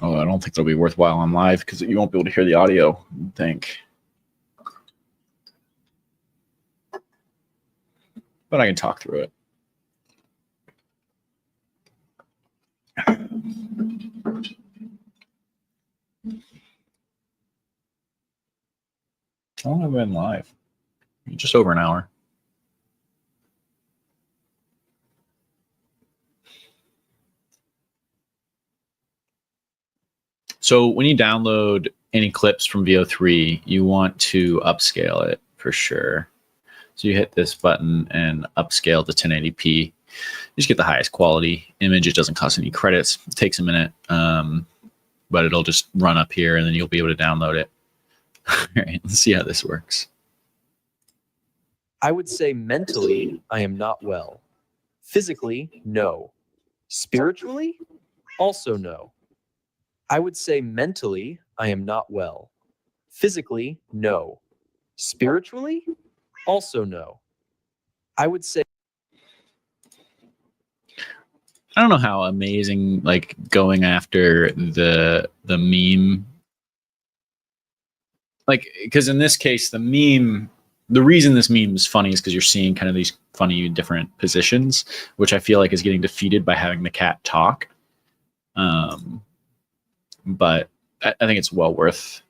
Oh, I don't think it'll be worthwhile on live because you won't be able to hear the audio, I think. But I can talk through it. How long have I been live? Just over an hour. So when you download any clips from VO3, you want to upscale it for sure. So you hit this button and upscale to 1080p. You just get the highest quality image. It doesn't cost any credits. It takes a minute, but it'll just run up here and then you'll be able to download it. All right, let's see how this works. I would say mentally, I am not well. Physically, no. Spiritually, also no. I would say mentally, I am not well. Physically, no. Spiritually, also no. I would say. I don't know how amazing like going after the meme, like, because in this case the meme, the reason this meme is funny is because you're seeing kind of these funny different positions, which I feel like is getting defeated by having the cat talk. But I think it's well worth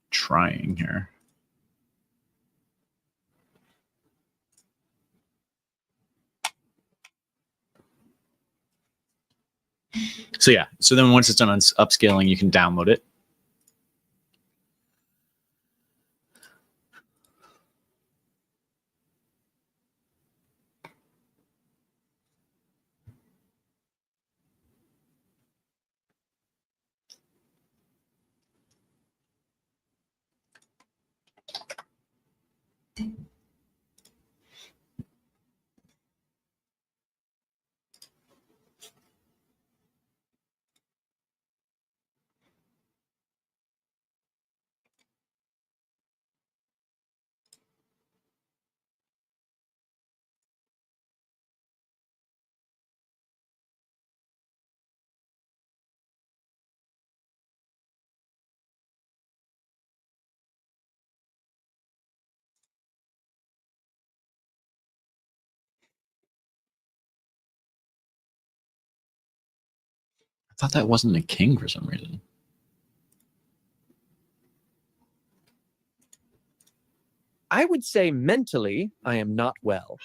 trying here. So yeah, so then once it's done on upscaling, you can download it. I thought that wasn't a king for some reason. I would say mentally, I am not well.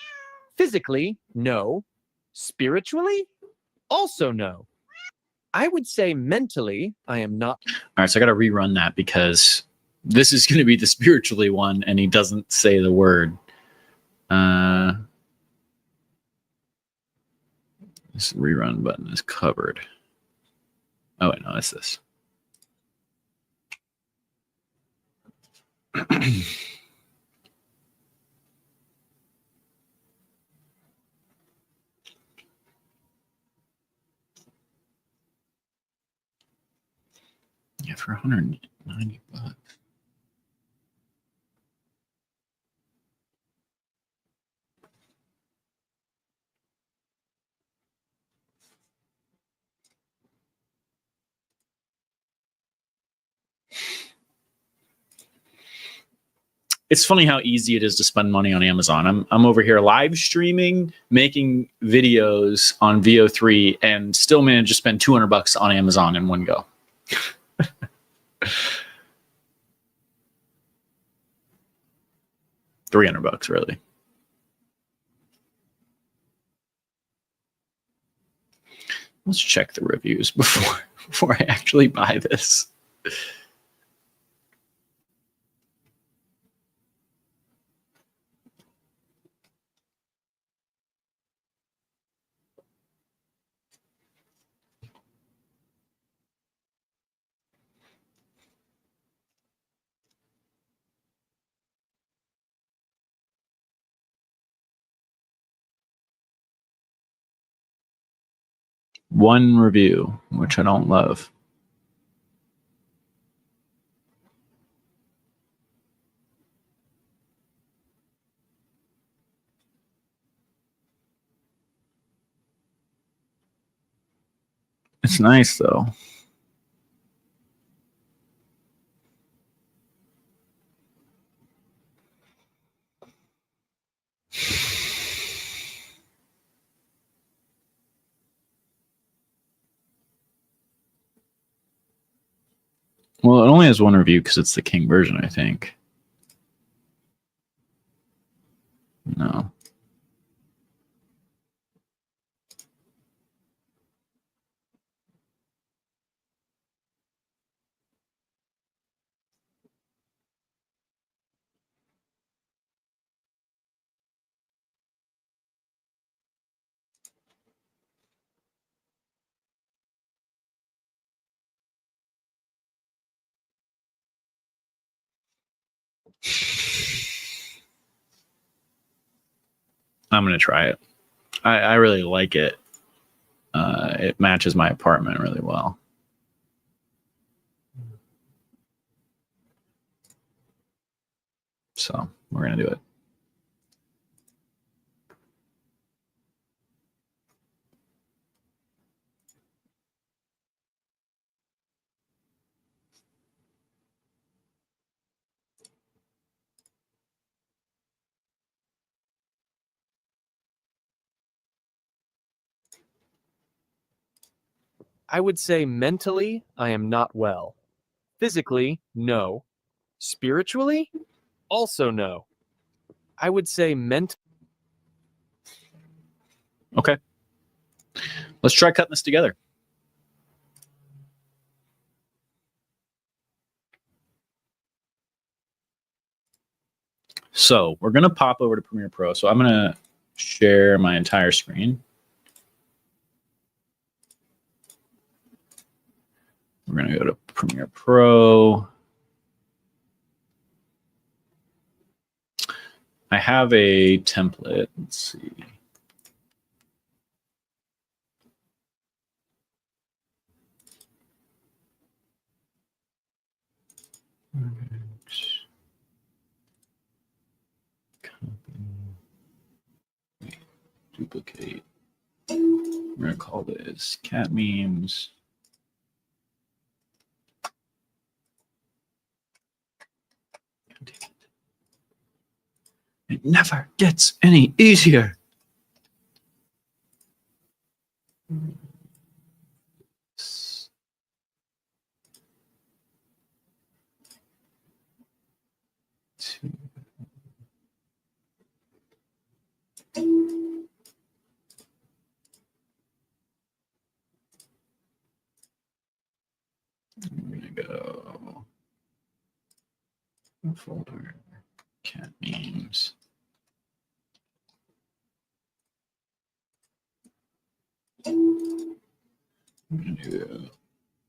Physically, no. Spiritually, also no. I would say mentally, I am not. All right, so I got to rerun that because this is going to be the spiritually one, and he doesn't say the word. This rerun button is covered. Oh wait, no, it's this. Yeah, for 190 bucks. It's funny how easy it is to spend money on Amazon. I'm over here live streaming, making videos on VO3, and still manage to spend 200 bucks on Amazon in one go. $300, really. Let's check the reviews before I actually buy this. One review, which I don't love. It's nice though. Well, it only has one review because it's the King version, I think. No. I'm going to try it. I really like it. It matches my apartment really well. So we're going to do it. I would say mentally, I am not well. Physically, no. Spiritually, also no. I would say Okay. Let's try cutting this together. So we're going to pop over to Premiere Pro. So I'm going to share my entire screen. We're going to go to Premiere Pro. I have a template. Let's see. Duplicate. We're going to call this cat memes. It never gets any easier. I'm gonna go folder cat memes. I'm gonna do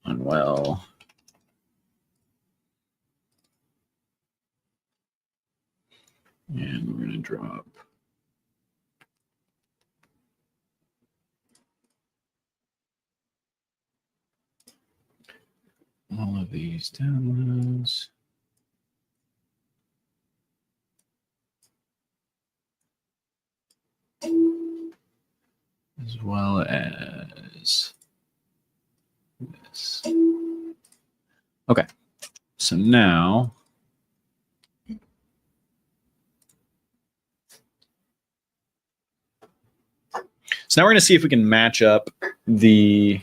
unwell. And we're gonna drop all of these downloads. As well as this. Okay, so now we're going to see if we can match up the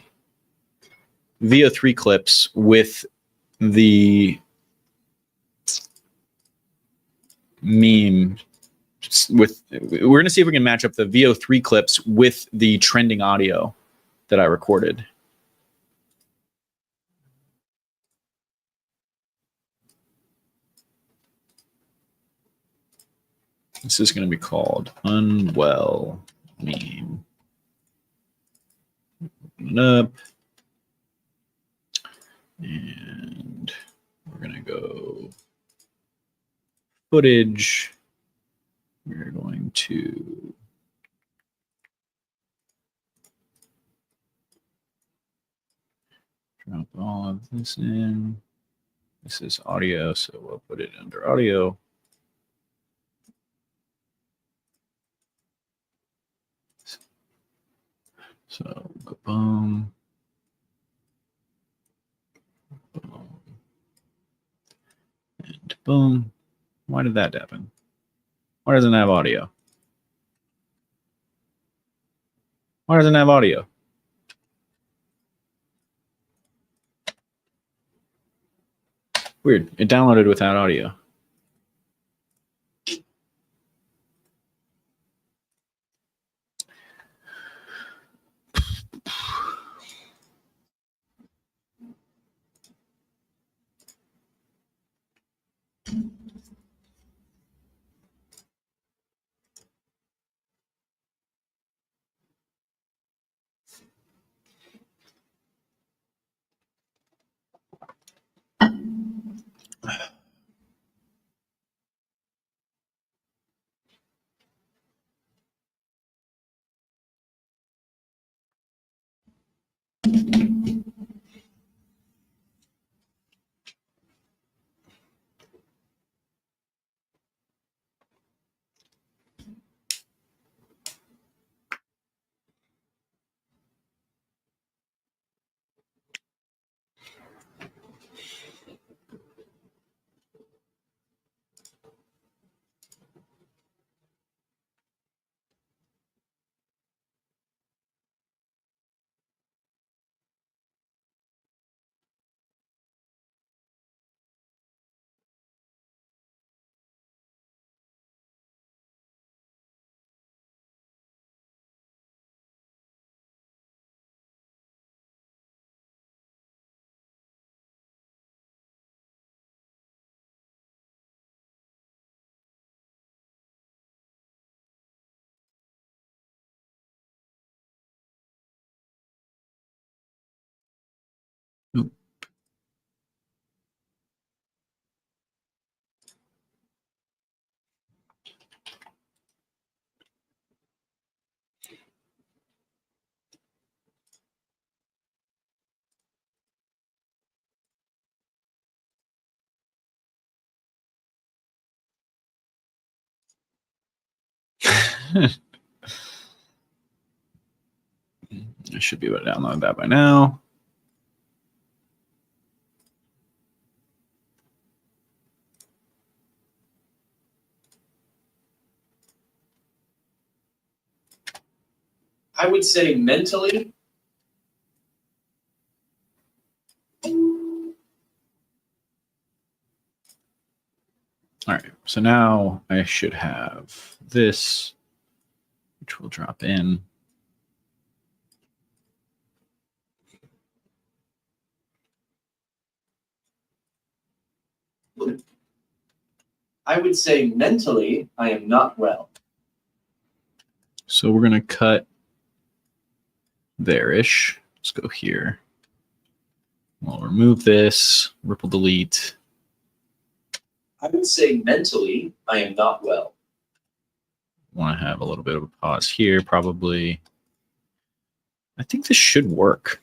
VO3 clips with the meme. We're going to see if we can match up the VO3 clips with the trending audio that I recorded. This is going to be called Unwell Meme. Open it up. And we're going to go footage. We're going to Drop all of this in. This is audio, so we'll put it under audio. So boom, boom, and boom. Why did that happen? Why doesn't it have audio? Why doesn't it have audio? Weird. It downloaded without audio. I should be able to download that by now. I would say mentally. All right, so now I should have this, which will drop in. I would say mentally, I am not well. So we're going to cut there-ish. Let's go here. We'll remove this, ripple delete. I would say mentally, I am not well. Want to have a little bit of a pause here, probably. I think this should work.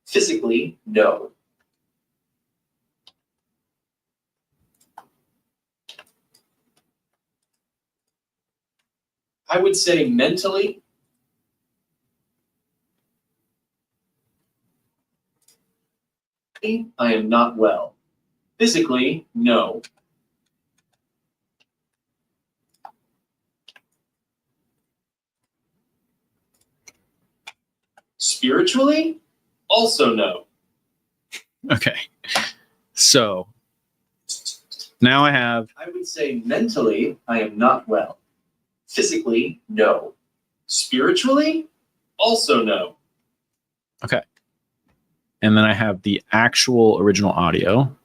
Physically, no. I would say mentally. I am not well. Physically, no. Spiritually, also no. Okay. So now I have. I would say mentally, I am not well. Physically, no. Spiritually, also no. Okay. And then I have the actual original audio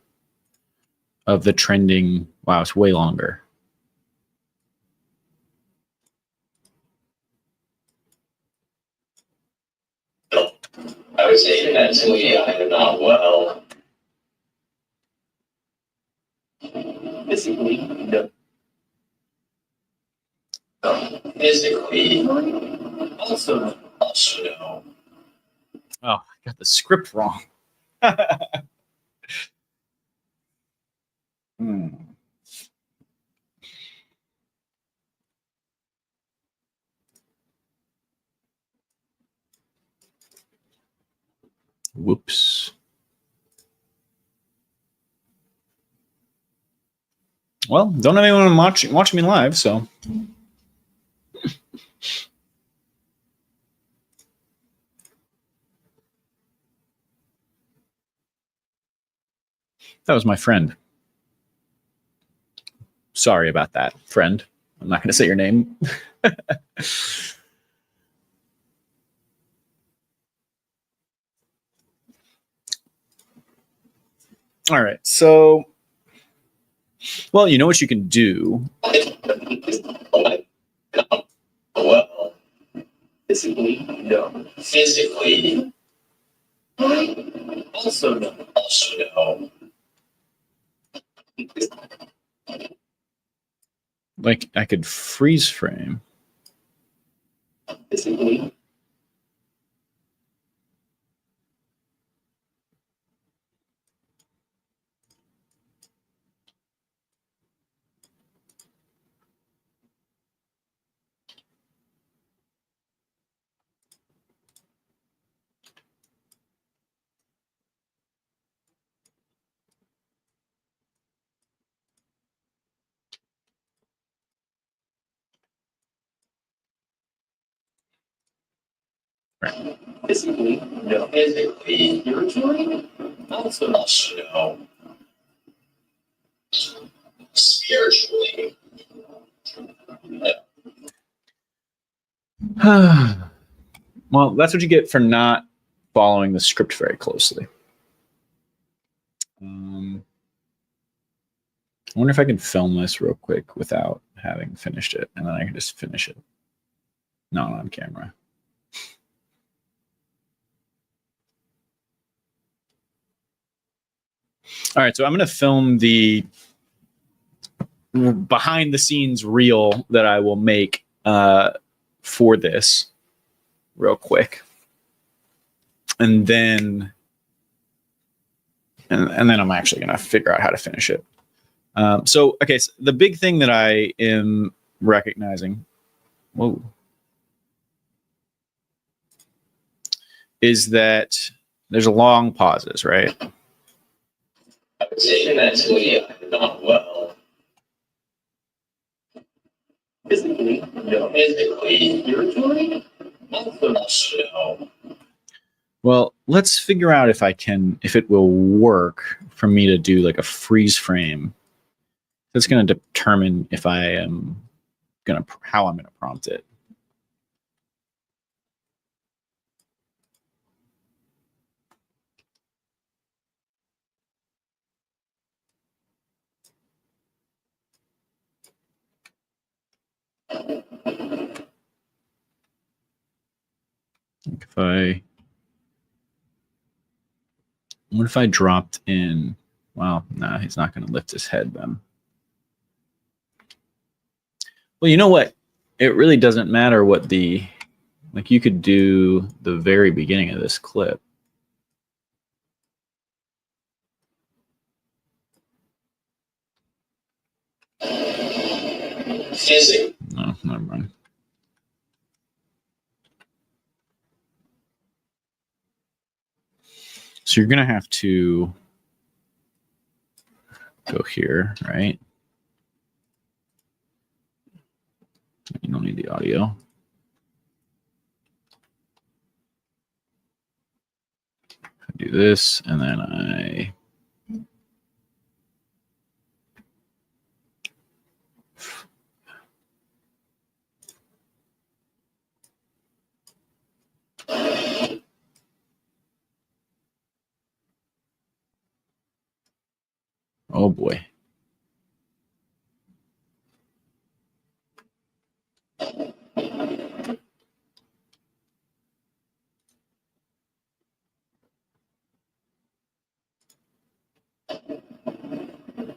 of the trending. Wow, it's way longer. I would say mentally, I am not well. Physically, no. Physically, also no. Oh, I got the script wrong. Hmm. Whoops. Well, don't have anyone watching me live, so. That was my friend. Sorry about that, friend. I'm not going to say your name. All right, so, well, you know what you can do. Well, physically, no. Physically, also no. Also no. Like, I could freeze frame. Physically. Physically, no. Physically, spiritually, also no. Spiritually, no. Well, that's what you get for not following the script very closely. I wonder if I can film this real quick without having finished it, and then I can just finish it. Not on camera. All right, so I'm going to film the behind the scenes reel that I will make for this real quick. And then I'm actually going to figure out how to finish it. So the big thing that I am recognizing, is that there's long pauses, right? I would say mentally, I'm not well. Physically, no. Physically, spiritually, also no. Well, let's figure out if it will work for me to do like a freeze frame. That's going to determine if I am how I'm going to prompt it. What if I dropped in? Well, nah, he's not going to lift his head then. Well, you know what? It really doesn't matter what like you could do the very beginning of this clip. Physics. No, never mind. So you're going to have to go here, right? You don't need the audio. I do this, and then I oh boy.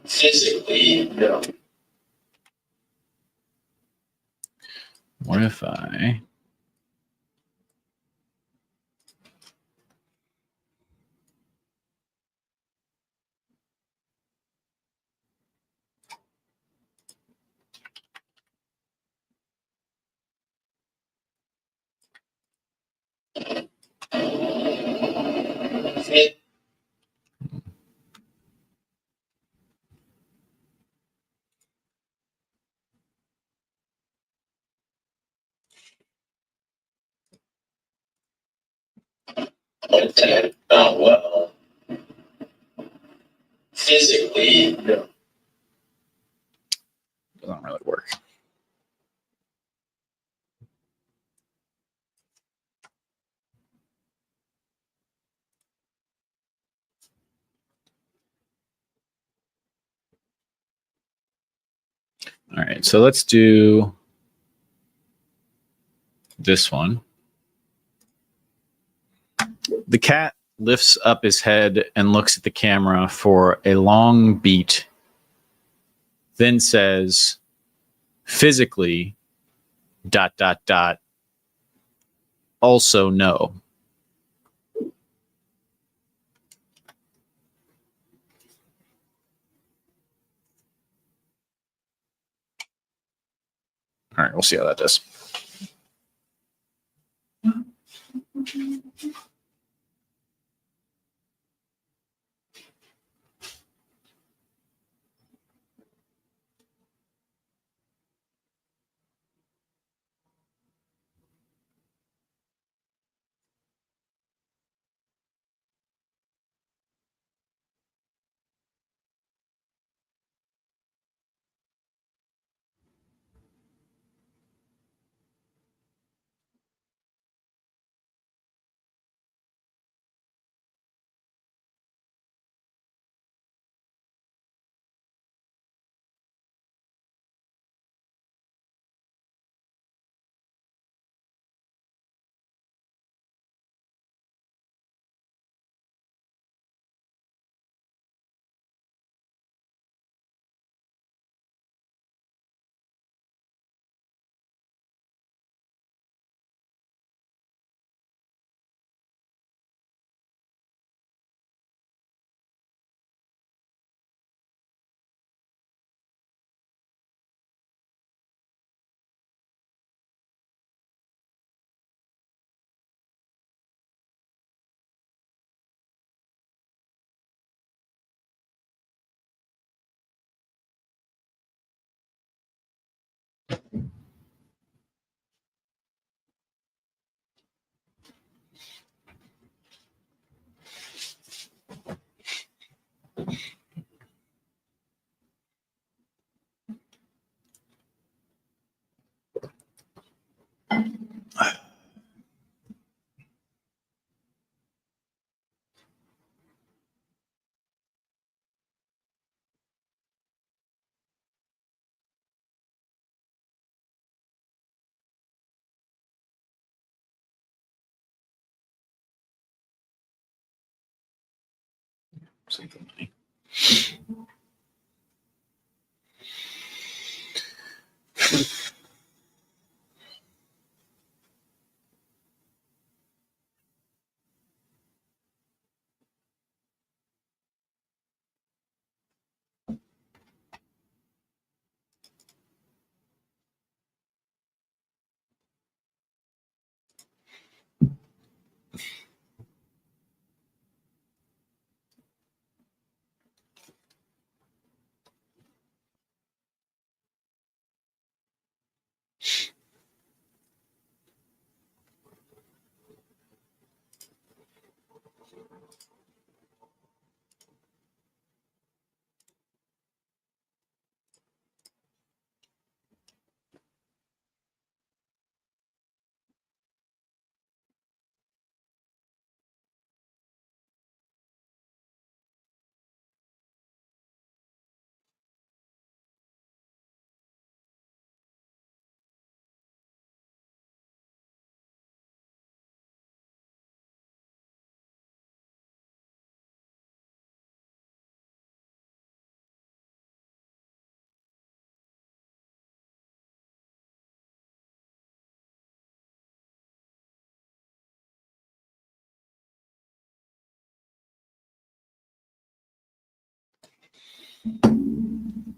Physically, no. What if I Attend not well. Physically, no. doesn't really work? All right, so let's do this one. The cat lifts up his head and looks at the camera for a long beat, then says, physically, ... also no. All right, we'll see how that does.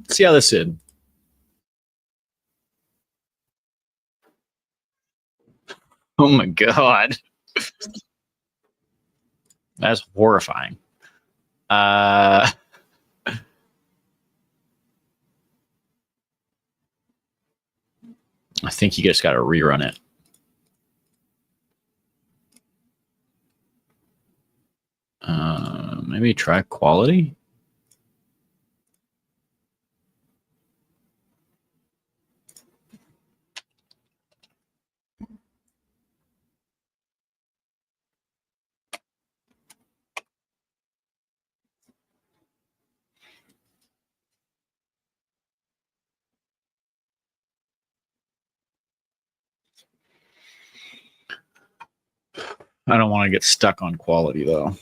See how this did. Oh my god. That's horrifying. I think you just got to rerun it. Maybe try quality. I don't want to get stuck on quality though.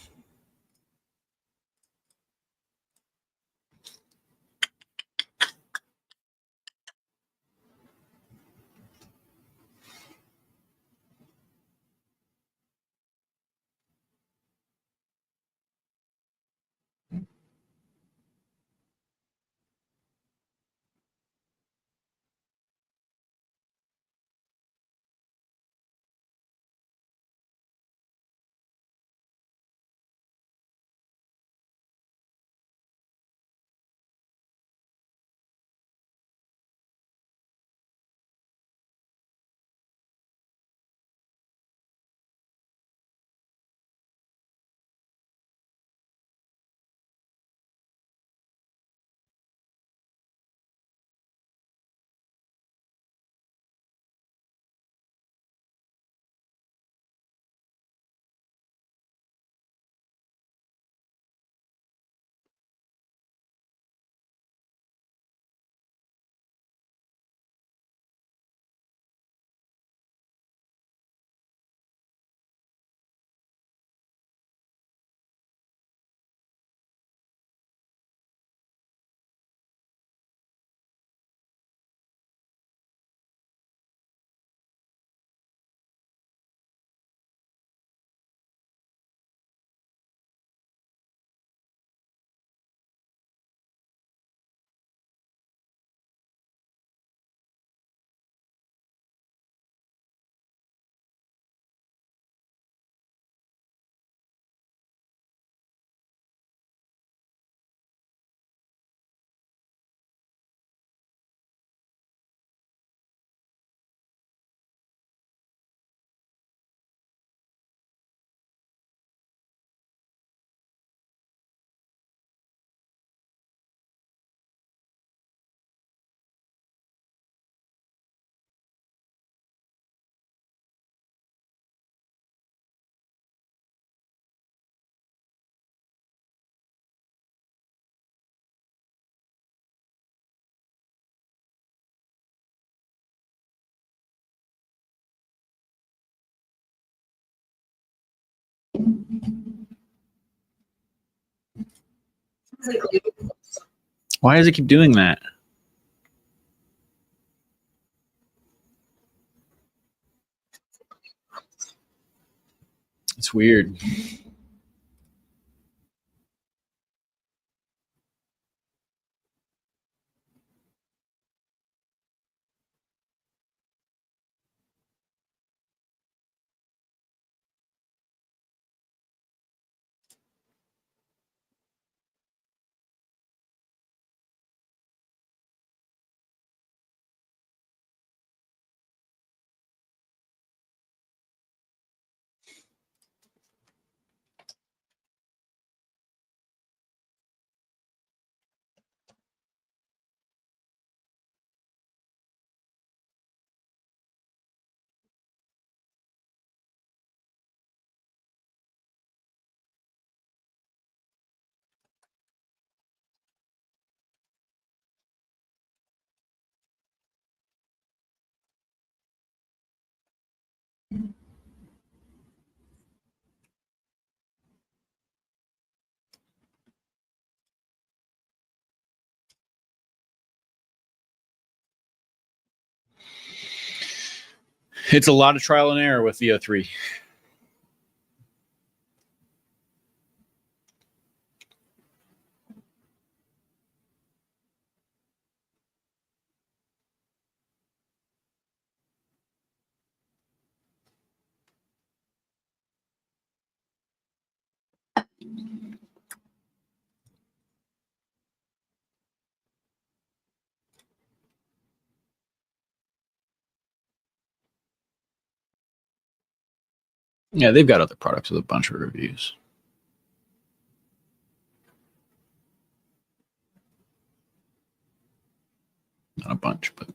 Why does it keep doing that? It's weird. It's a lot of trial and error with VO3. Yeah, they've got other products with a bunch of reviews. Not a bunch, but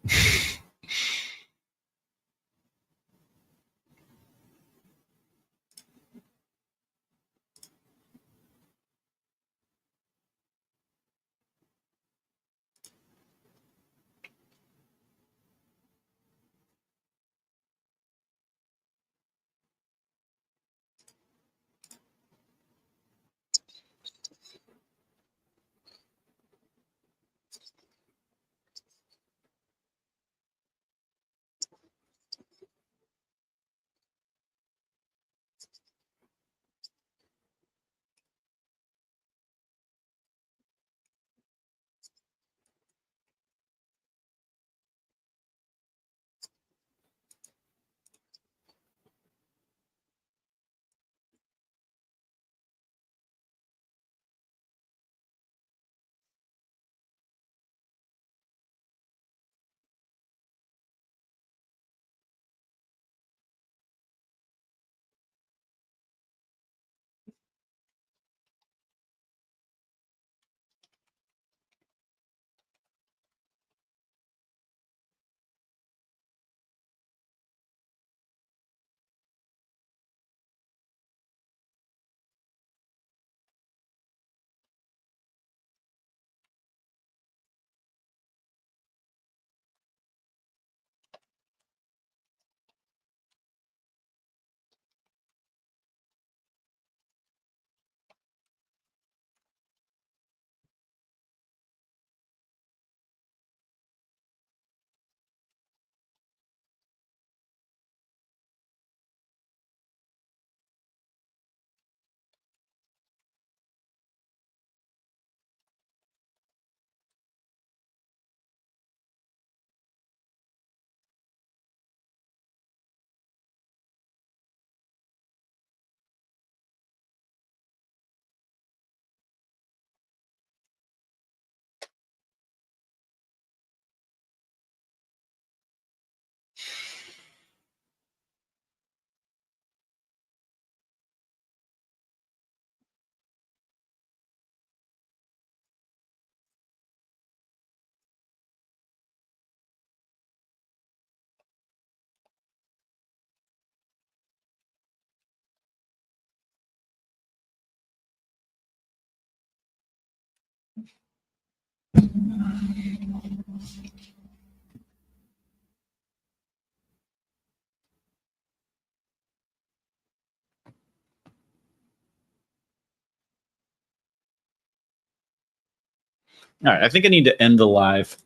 all right. I think I need to end the live,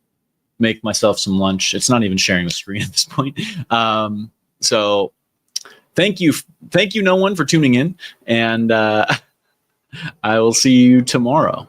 make myself some lunch. It's not even sharing the screen at this point. So thank you, no one, for tuning in, and I will see you tomorrow.